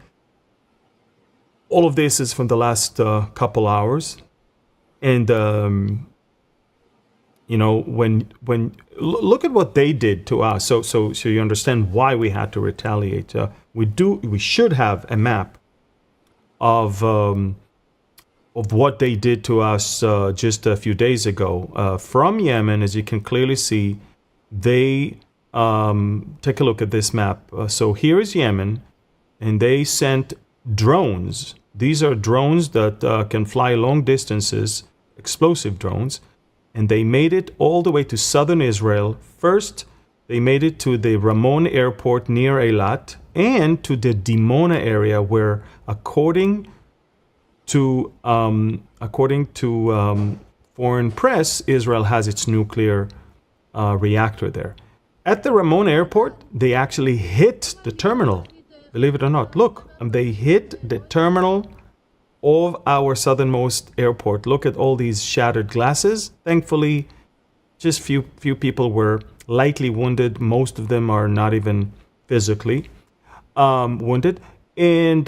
Speaker 2: All of this is from the last couple hours. And, when look at what they did to us. So you understand why we had to retaliate. We should have a map of what they did to us just a few days ago. From Yemen, as you can clearly see, they take a look at this map. So here is Yemen, and they sent drones. These are drones that can fly long distances, explosive drones, and they made it all the way to southern Israel. First, they made it to the Ramon airport near Eilat and to the Dimona area, where, according to foreign press, Israel has its nuclear reactor there. At the Ramon airport, they actually hit the terminal. Believe it or not, look, they hit the terminal of our southernmost airport. Look at all these shattered glasses. Thankfully, just few people were lightly wounded. Most of them are not even physically wounded. And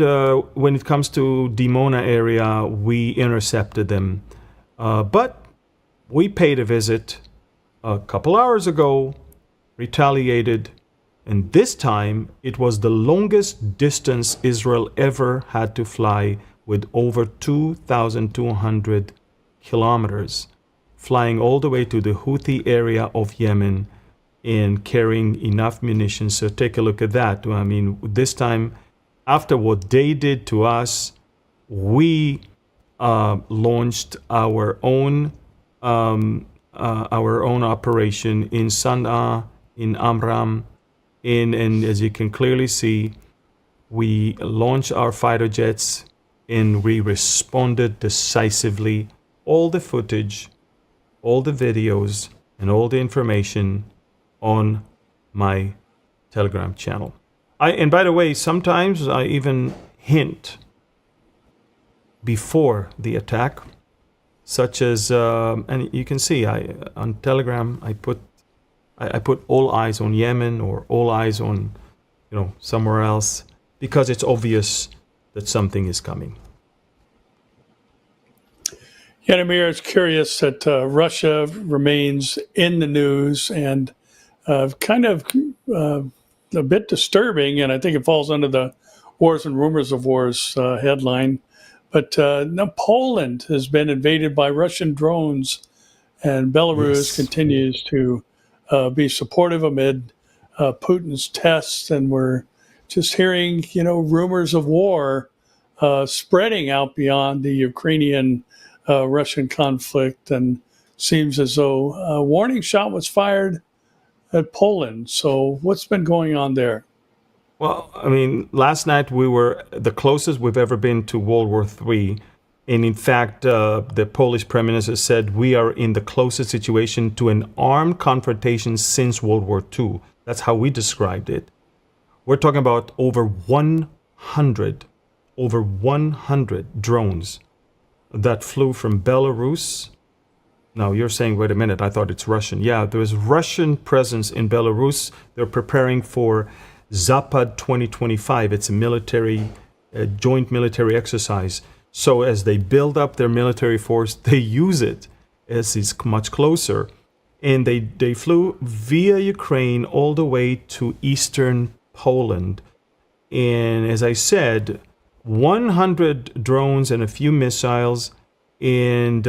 Speaker 2: when it comes to Dimona area, we intercepted them. But we paid a visit a couple hours ago, retaliated, and this time it was the longest distance Israel ever had to fly, with over 2,200 kilometers, flying all the way to the Houthi area of Yemen and carrying enough munitions. So take a look at that. I mean, this time, after what they did to us, we launched our own operation in Sana'a, in Amram, and as you can clearly see, we launched our fighter jets and we responded decisively. All the footage, all the videos, and all the information on my Telegram channel. And by the way, sometimes I even hint before the attack, such as, and you can see, on Telegram I put all eyes on Yemen or all eyes on, somewhere else, because it's obvious that something is coming.
Speaker 1: Yeah, Amir, it's curious that Russia remains in the news and kind of a bit disturbing, and I think it falls under the Wars and Rumors of Wars headline. But now Poland has been invaded by Russian drones, and Belarus continues to be supportive amid Putin's tests, and we're just hearing, rumors of war spreading out beyond the Ukrainian-Russian conflict, and seems as though a warning shot was fired at Poland. So what's been going on there?
Speaker 2: Well, I mean, last night we were the closest we've ever been to World War III. And in fact, the Polish Prime Minister said we are in the closest situation to an armed confrontation since World War II. That's how we described it. We're talking about over 100 drones that flew from Belarus. Now, you're saying, wait a minute, I thought it's Russian. Yeah, there is Russian presence in Belarus. They're preparing for Zapad 2025. It's a joint military exercise. So as they build up their military force, they use it as it's much closer. And they flew via Ukraine all the way to eastern Poland. And as I said, 100 drones and a few missiles. And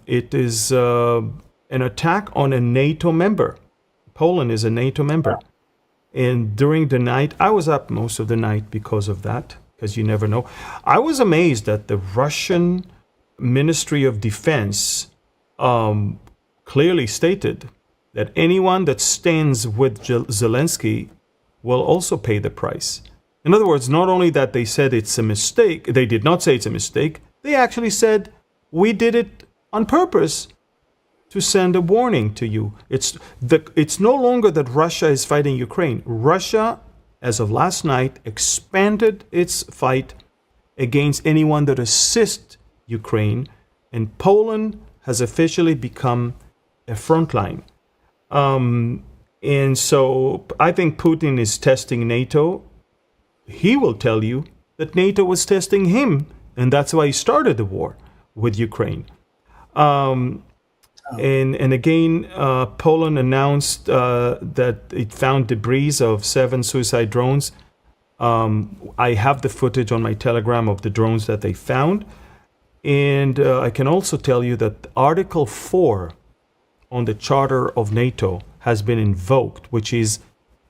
Speaker 2: it is an attack on a NATO member. Poland is a NATO member. And during the night, I was up most of the night because of that, because you never know. I was amazed that the Russian Ministry of Defense clearly stated that anyone that stands with Zelensky will also pay the price. In other words, not only that they said it's a mistake, they did not say it's a mistake, they actually said, we did it on purpose to send a warning to you. It's no longer that Russia is fighting Ukraine. Russia, as of last night, expanded its fight against anyone that assists Ukraine, and Poland has officially become a front line. And so I think Putin is testing NATO. He will tell you that NATO was testing him, and that's why he started the war with Ukraine. And again, Poland announced that it found debris of 7 suicide drones. I have the footage on my Telegram of the drones that they found. And I can also tell you that Article 4 on the Charter of NATO has been invoked, which is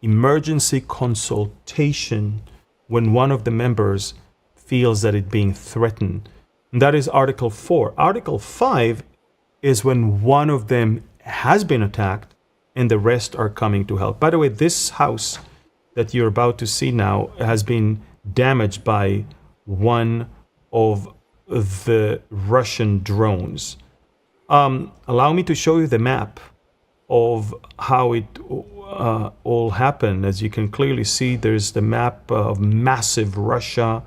Speaker 2: emergency consultation when one of the members feels that it's being threatened. And that is Article 4. Article 5 is when one of them has been attacked and the rest are coming to help. By the way, this house that you're about to see now has been damaged by one of the Russian drones. Allow me to show you the map of how it all happened. As you can clearly see, there's the map of massive Russia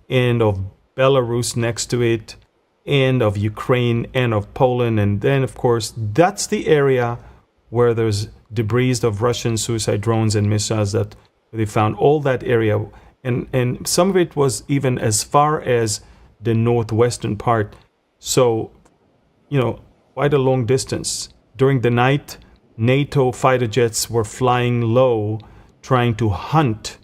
Speaker 2: and of Belarus next to it, and of Ukraine and of Poland. And then, of course, that's the area where there's debris of Russian suicide drones and missiles that they found, all that area. And some of it was even as far as the northwestern part. So quite a long distance. During the night, NATO fighter jets were flying low, trying to hunt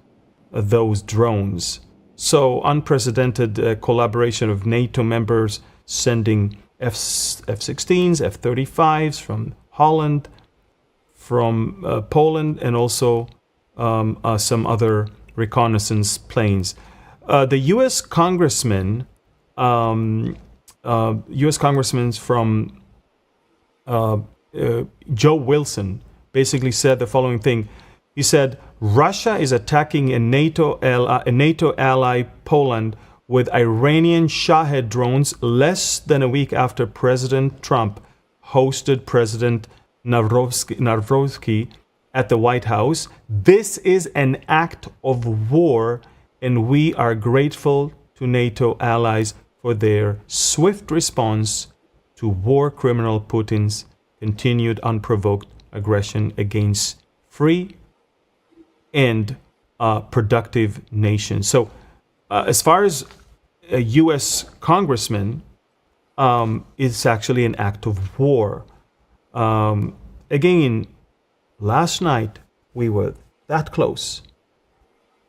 Speaker 2: those drones. So unprecedented collaboration of NATO members sending F-16s, F-35s from Holland, from Poland, and also some other reconnaissance planes. The U.S. congressman, from Joe Wilson, basically said the following thing. He said, Russia is attacking a NATO ally, Poland, with Iranian Shahed drones less than a week after President Trump hosted President Narvosky at the White House. This is an act of war, and we are grateful to NATO allies for their swift response to war criminal Putin's continued unprovoked aggression against free and productive nations. So as far as a U.S. congressman, it's actually an act of war. Again, last night we were that close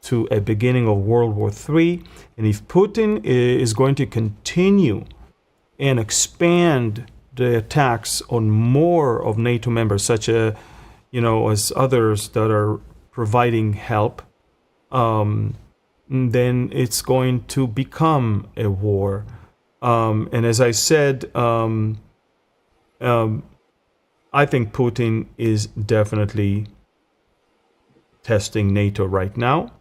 Speaker 2: to a beginning of World War III. And if Putin is going to continue and expand the attacks on more of NATO members, such as others that are providing help, then it's going to become a war. And as I said, I think Putin is definitely testing NATO right now.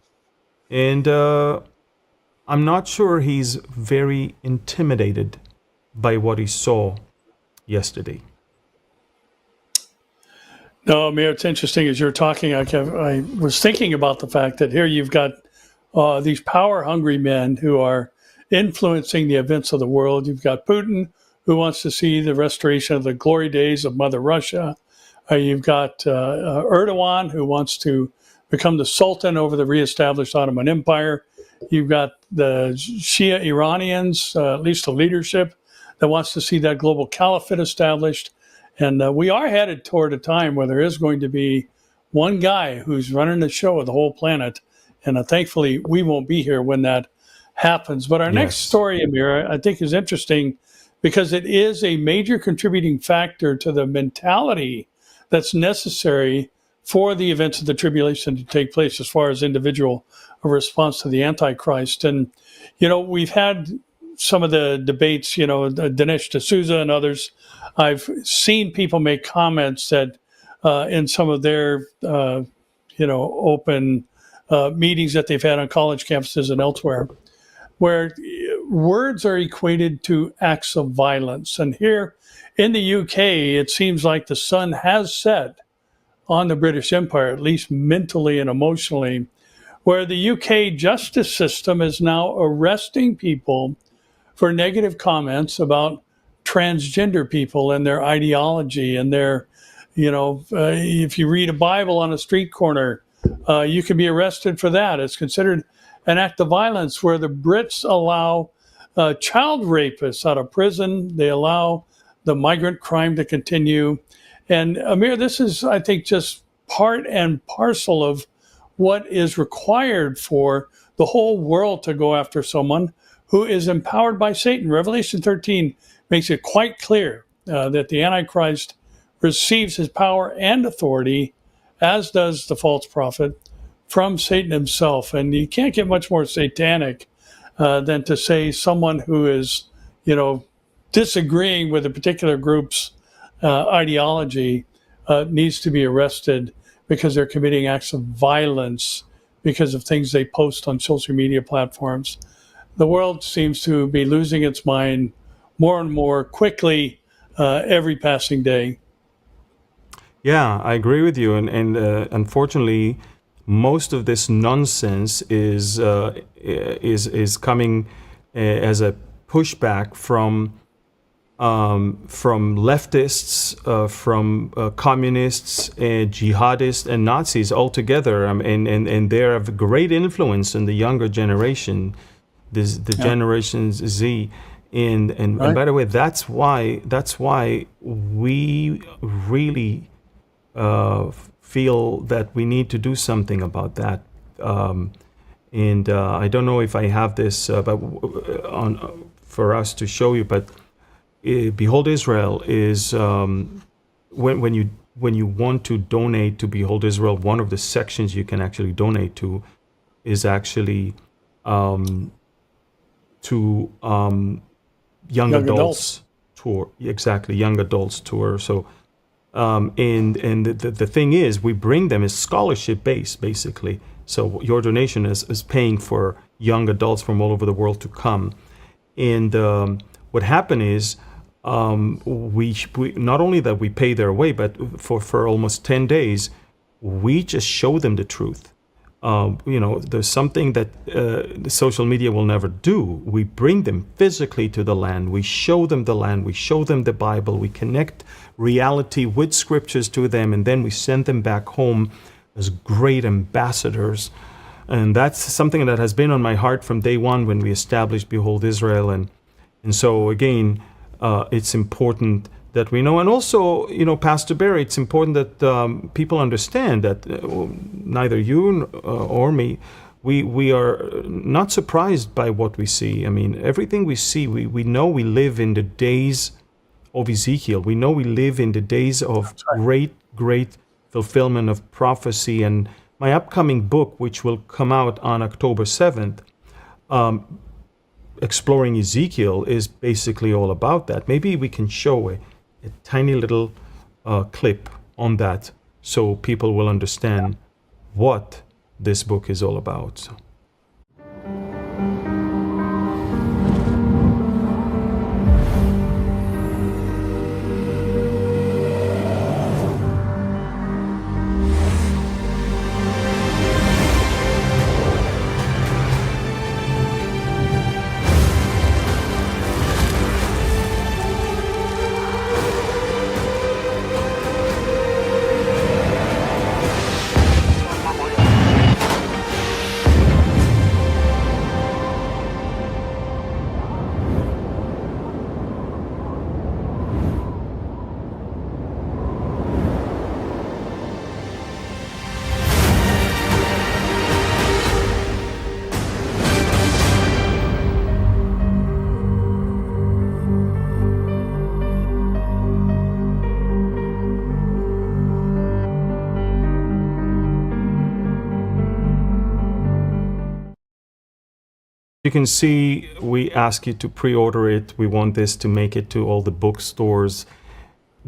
Speaker 2: And I'm not sure he's very intimidated by what he saw yesterday.
Speaker 1: No, Amir, it's interesting as you're talking. I was thinking about the fact that here you've got these power-hungry men who are influencing the events of the world. You've got Putin, who wants to see the restoration of the glory days of Mother Russia. You've got Erdogan, who wants to become the Sultan over the reestablished Ottoman Empire. You've got the Shia Iranians, at least the leadership, that wants to see that global caliphate established. And we are headed toward a time where there is going to be one guy who's running the show of the whole planet. And thankfully, we won't be here when that happens. But our next story, Amir, I think is interesting because it is a major contributing factor to the mentality that's necessary for the events of the tribulation to take place as far as individual response to the Antichrist. And, we've had some of the debates, Dinesh D'Souza and others. I've seen people make comments that in some of their, open meetings that they've had on college campuses and elsewhere, where words are equated to acts of violence. And here in the UK, it seems like the sun has set on the British Empire, at least mentally and emotionally, where the UK justice system is now arresting people for negative comments about transgender people and their ideology and their, if you read a Bible on a street corner, you can be arrested for that. It's considered an act of violence, where the Brits allow child rapists out of prison. They allow the migrant crime to continue. And Amir, this is, I think, just part and parcel of what is required for the whole world to go after someone who is empowered by Satan. Revelation 13 makes it quite clear that the Antichrist receives his power and authority, as does the false prophet, from Satan himself. And you can't get much more satanic than to say someone who is, disagreeing with a particular group's ideology needs to be arrested because they're committing acts of violence because of things they post on social media platforms. The world seems to be losing its mind more and more quickly every passing day.
Speaker 2: Yeah, I agree with you. And unfortunately, most of this nonsense is coming as a pushback from leftists, from communists, jihadists, and Nazis altogether, and they're of great influence in the younger generation, the Generation Z. And by the way, that's why we really feel that we need to do something about that. And I don't know if I have this for us to show you, but Behold Israel is when you want to donate to Behold Israel, one of the sections you can actually donate to is actually to young adults tour. Exactly, young adults tour. So and the thing is, we bring them as scholarship based, basically. So your donation is paying for young adults from all over the world to come. And what happened is, we not only that we pay their way, but for almost 10 days, we just show them the truth. There's something that the social media will never do. We bring them physically to the land. We show them the land. We show them the Bible. We connect reality with scriptures to them, and then we send them back home as great ambassadors. And that's something that has been on my heart from day one when we established Behold Israel. And so again, it's important that we know. And also, Pastor Barry, it's important that people understand that neither you or me, we are not surprised by what we see. I mean, everything we see, we know we live in the days of Ezekiel. We know we live in the days of great fulfillment of prophecy. And my upcoming book, which will come out on October 7th, Exploring Ezekiel, is basically all about that. Maybe we can show a tiny little clip on that so people will understand what this book is all about. You can see we ask you to pre-order it. We want this to make it to all the bookstores.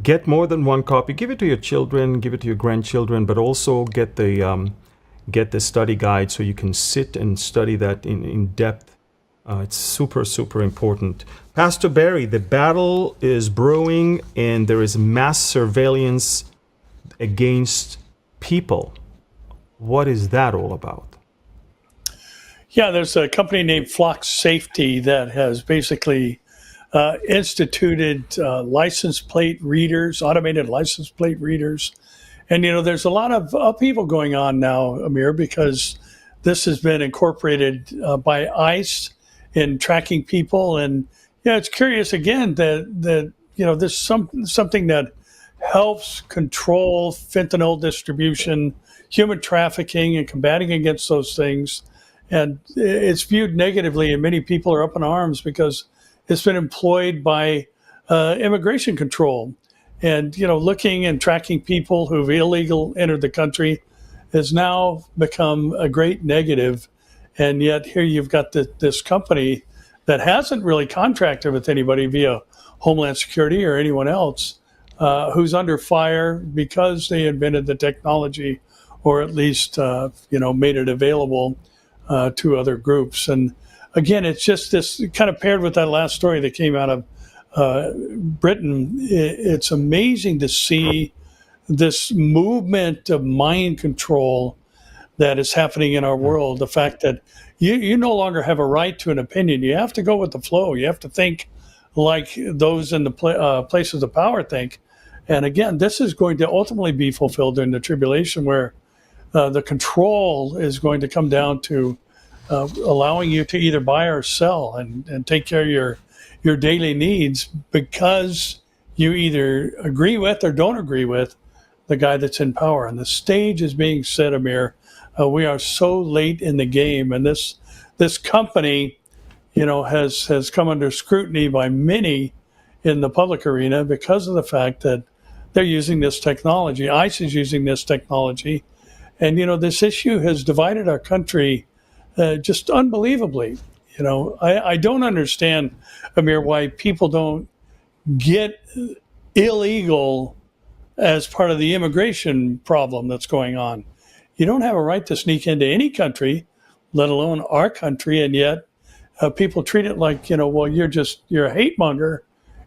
Speaker 2: Get more than one copy. Give it to your children, give it to your grandchildren, but also get the study guide so you can sit and study that in depth. It's super, super important. Pastor Barry, the battle is brewing and there is mass surveillance against people. What is that all about?
Speaker 1: Yeah, there's a company named Flock Safety that has basically instituted license plate readers, automated license plate readers. And, there's a lot of upheaval going on now, Amir, because this has been incorporated by ICE in tracking people. And, it's curious, again, that there's something that helps control fentanyl distribution, human trafficking, and combating against those things. And it's viewed negatively, and many people are up in arms because it's been employed by immigration control. And, looking and tracking people who've illegally entered the country has now become a great negative. And yet here you've got this company that hasn't really contracted with anybody via Homeland Security or anyone else who's under fire because they invented the technology, or at least, made it available to other groups. And again, it's just this kind of paired with that last story that came out of Britain. It's amazing to see this movement of mind control that is happening in our world. The fact that you no longer have a right to an opinion. You have to go with the flow. You have to think like those in the places of power think. And again, this is going to ultimately be fulfilled during the tribulation, where the control is going to come down to allowing you to either buy or sell and take care of your daily needs because you either agree with or don't agree with the guy that's in power. And the stage is being set, Amir. We are so late in the game, and this company, has come under scrutiny by many in the public arena because of the fact that they're using this technology. ICE is using this technology, and this issue has divided our country just unbelievably. I don't understand, Amir, why people don't get illegal as part of the immigration problem that's going on. You don't have a right to sneak into any country, let alone our country, and yet people treat it like, well, you're a hate monger,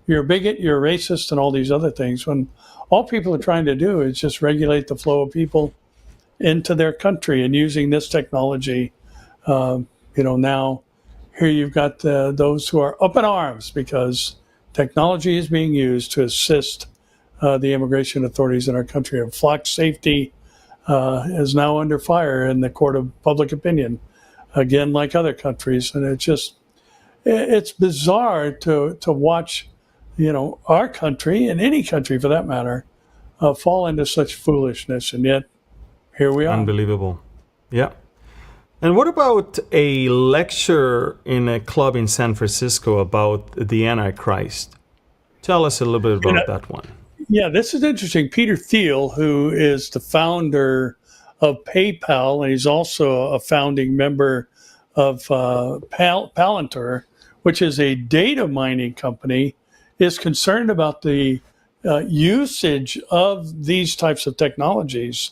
Speaker 1: you're a bigot, you're a racist, and all these other things, when all people are trying to do is just regulate the flow of people into their country. And using this technology, now here you've got those who are up in arms because technology is being used to assist the immigration authorities in our country. And flock safety is now under fire in the court of public opinion, again, like other countries. And it's bizarre to watch, our country, and any country for that matter, fall into such foolishness. And yet, here we are.
Speaker 2: Unbelievable. Yeah. And what about a lecture in a club in San Francisco about the Antichrist? Tell us a little bit about that one.
Speaker 1: Yeah, this is interesting. Peter Thiel, who is the founder of PayPal, and he's also a founding member of Palantir, which is a data mining company, is concerned about the usage of these types of technologies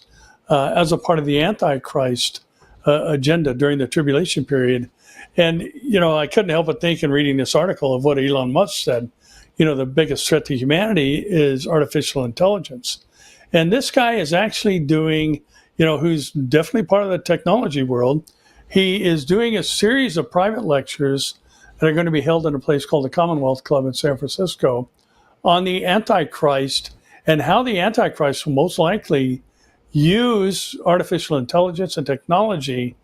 Speaker 1: as a part of the Antichrist agenda during the tribulation period. And, I couldn't help but think in reading this article of what Elon Musk said. The biggest threat to humanity is artificial intelligence. And this guy is actually doing, who's definitely part of the technology world. He is doing a series of private lectures that are going to be held in a place called the Commonwealth Club in San Francisco on the Antichrist and how the Antichrist will most likely use artificial intelligence and technology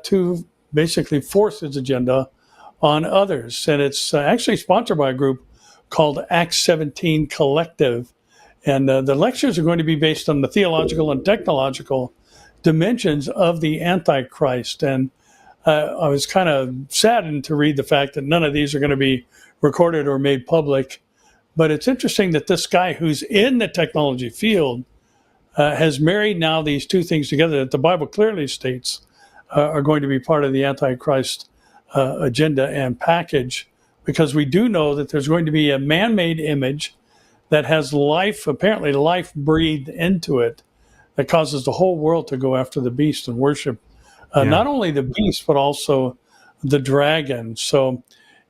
Speaker 1: to basically force its agenda on others. And it's actually sponsored by a group called Acts 17 Collective. And the lectures are going to be based on the theological and technological dimensions of the Antichrist. And I was kind of saddened to read the fact that none of these are going to be recorded or made public. But it's interesting that this guy who's in the technology field has married now these two things together that the Bible clearly states are going to be part of the Antichrist agenda and package, because we do know that there's going to be a man-made image that has life, apparently life breathed into it, that causes the whole world to go after the beast and worship not only the beast, but also the dragon. So,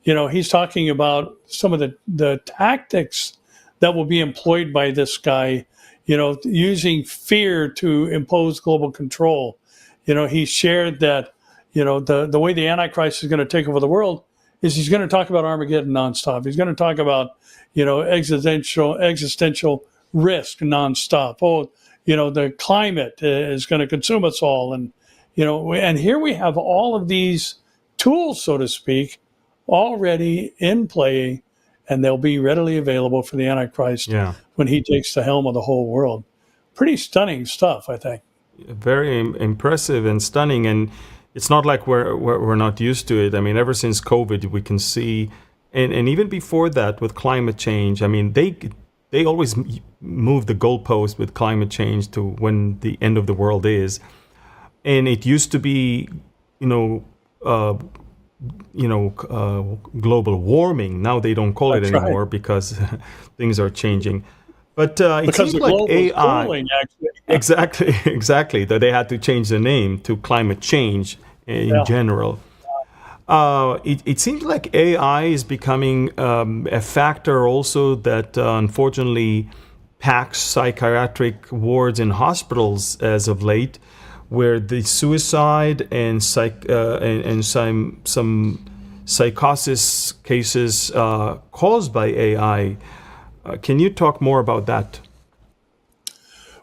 Speaker 1: he's talking about some of the tactics that will be employed by this guy, using fear to impose global control. He shared that, the way the Antichrist is going to take over the world is he's going to talk about Armageddon nonstop. He's going to talk about, existential risk nonstop. Oh, the climate is going to consume us all. And, and here we have all of these tools, so to speak, already in play, and they'll be readily available for the Antichrist when he takes the helm of the whole world. Pretty stunning stuff, I think.
Speaker 2: Very impressive and stunning. And it's not like we're not used to it. I mean, ever since COVID, we can see, and even before that with climate change, I mean, they always move the goalpost with climate change to when the end of the world is. And it used to be, global warming. Now they don't call it anymore because things are changing. But it seems like AI. Cooling, exactly. That they had to change the name to climate change in general. It seems like AI is becoming a factor also that unfortunately packs psychiatric wards in hospitals as of late, where the suicide and some psychosis cases caused by AI. Can you talk more about that?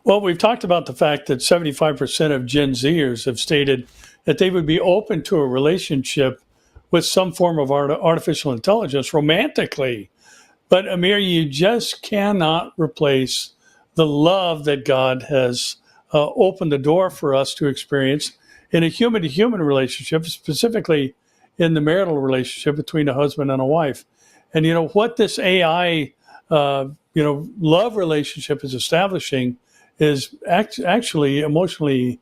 Speaker 1: Well, we've talked about the fact that 75% of Gen Zers have stated that they would be open to a relationship with some form of artificial intelligence romantically. But Amir, you just cannot replace the love that God has opened the door for us to experience in a human-to-human relationship, specifically in the marital relationship between a husband and a wife. And what this AI, love relationship is establishing is actually emotionally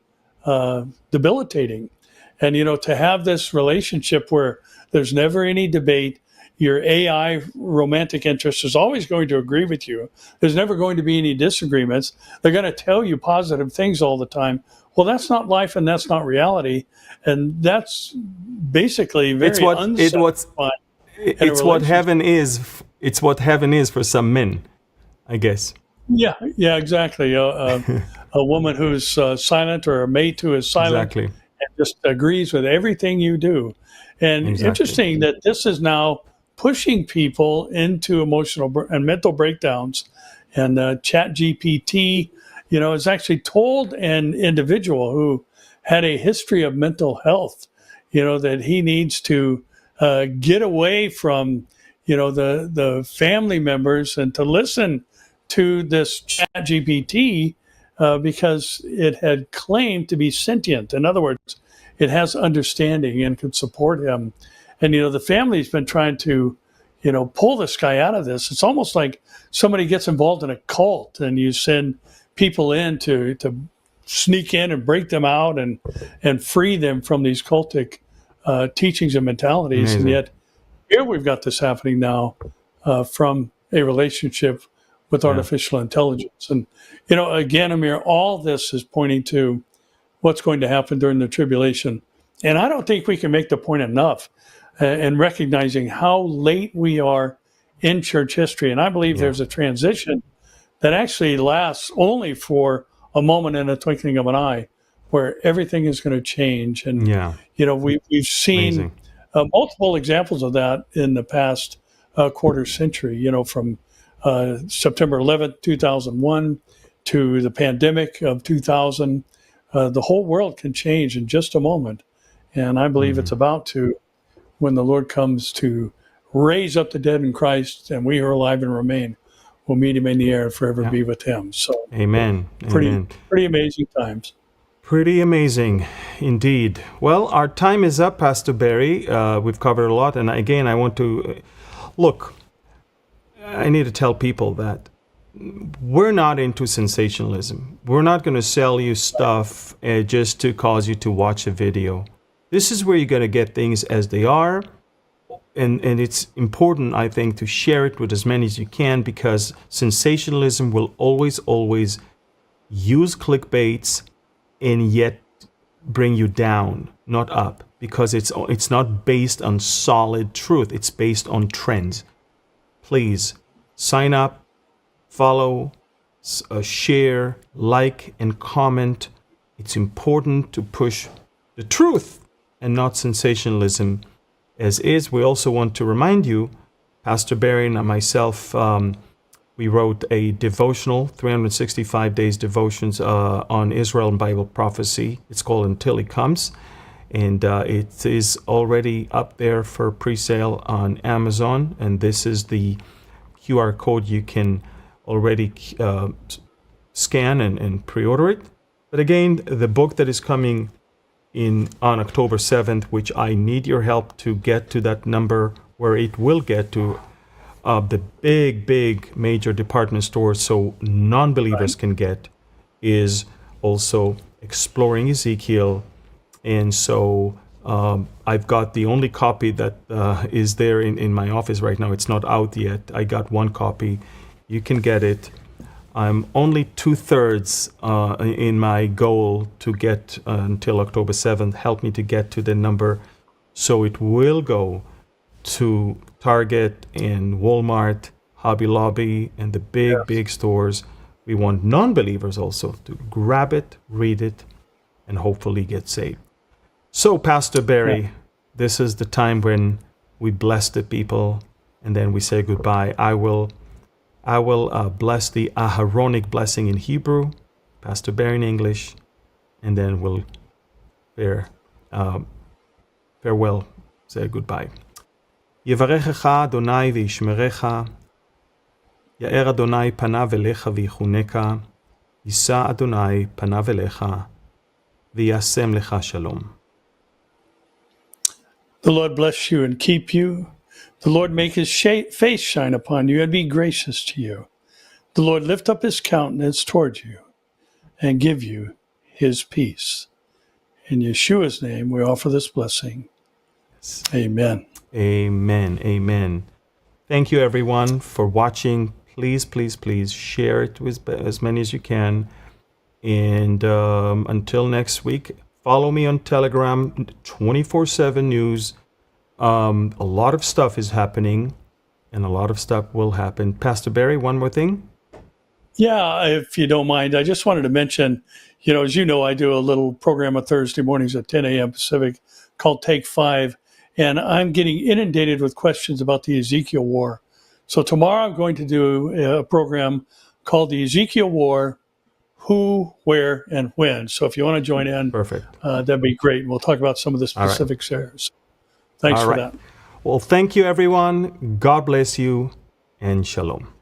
Speaker 1: debilitating. And to have this relationship where there's never any debate, your AI romantic interest is always going to agree with you. There's never going to be any disagreements. They're going to tell you positive things all the time. Well, that's not life, and that's not reality, and that's basically very unsatisfying.
Speaker 2: It's what heaven is. It's what heaven is for some men, I guess.
Speaker 1: Yeah, exactly. A woman who's silent, or a mate who is silent,
Speaker 2: Exactly.
Speaker 1: and just agrees with everything you do. And interesting that this is now pushing people into emotional and mental breakdowns. And Chat GPT, has actually told an individual who had a history of mental health, that he needs to get away from, the family members and to listen to this Chat GPT because it had claimed to be sentient. In other words, it has understanding and could support him. And, the family's been trying to, pull this guy out of this. It's almost like somebody gets involved in a cult and you send people in to sneak in and break them out and free them from these cultic teachings and mentalities.
Speaker 2: Amazing.
Speaker 1: And yet here we've got this happening now from a relationship with artificial intelligence. And, again, Amir, all this is pointing to what's going to happen during the tribulation. And I don't think we can make the point enough in recognizing how late we are in church history. And I believe there's a transition that actually lasts only for a moment and a twinkling of an eye, where everything is going to change. And, we've seen multiple examples of that in the past quarter century, from September 11th, 2001 to the pandemic of 2000. The whole world can change in just a moment. And I believe it's about to, when the Lord comes to raise up the dead in Christ, and we who are alive and remain will meet him in the air and forever be with him. So,
Speaker 2: Amen.
Speaker 1: Pretty amazing times.
Speaker 2: Pretty amazing indeed. Well, our time is up, Pastor Barry. We've covered a lot. And again, I want to look, I need to tell people that we're not into sensationalism. We're not going to sell you stuff just to cause you to watch a video. This is where you're going to get things as they are. And it's important, I think, to share it with as many as you can, because sensationalism will always use clickbaits and yet bring you down, not up, because it's not based on solid truth. It's based on trends. Please sign up, follow, share, like, and comment. It's important to push the truth and not sensationalism as is. We also want to remind you, Pastor Barry and myself, we wrote a devotional, 365 days devotions on Israel and Bible prophecy. It's called Until He Comes. And it is already up there for pre-sale on Amazon. And this is the QR code you can already scan and pre-order it. But again, the book that is coming on October 7th, which I need your help to get to that number where it will get to the big major department stores so non-believers can get, is also Exploring Ezekiel. And so I've got the only copy that is there in my office right now. It's not out yet. I got one copy. You can get it. I'm only 2/3 in my goal to get until October 7th. Help me to get to the number. So it will go to Target and Walmart, Hobby Lobby, and the big stores. We want non-believers also to grab it, read it, and hopefully get saved. So, Pastor Barry, this is the time when we bless the people and then we say goodbye. I will bless the Aharonic blessing in Hebrew, Pastor Barry in English, and then we'll farewell Say goodbye. יברכך אדוני וישמרך, יאר אדוני פניו אליך ויחונך, יישא אדוני פניו אליך, וישם לך שלום.
Speaker 1: The Lord bless you and keep you. The Lord make his face shine upon you and be gracious to you. The Lord lift up his countenance toward you and give you his peace. In Yeshua's name, we offer this blessing. Amen.
Speaker 2: Amen. Amen. Thank you, everyone, for watching. Please, please, please share it with as many as you can. And until next week, follow me on Telegram, 24/7 news. A lot of stuff is happening, and a lot of stuff will happen. Pastor Barry, one more thing.
Speaker 1: Yeah, if you don't mind, I just wanted to mention, as you know, I do a little program on Thursday mornings at 10 a.m. Pacific called Take 5, and I'm getting inundated with questions about the Ezekiel War. So tomorrow I'm going to do a program called the Ezekiel War, Who, Where, and When. So if you want to join in,
Speaker 2: Perfect.
Speaker 1: That'd be great. We'll talk about some of the specifics there. So thanks for that.
Speaker 2: Well, thank you, everyone. God bless you, and shalom.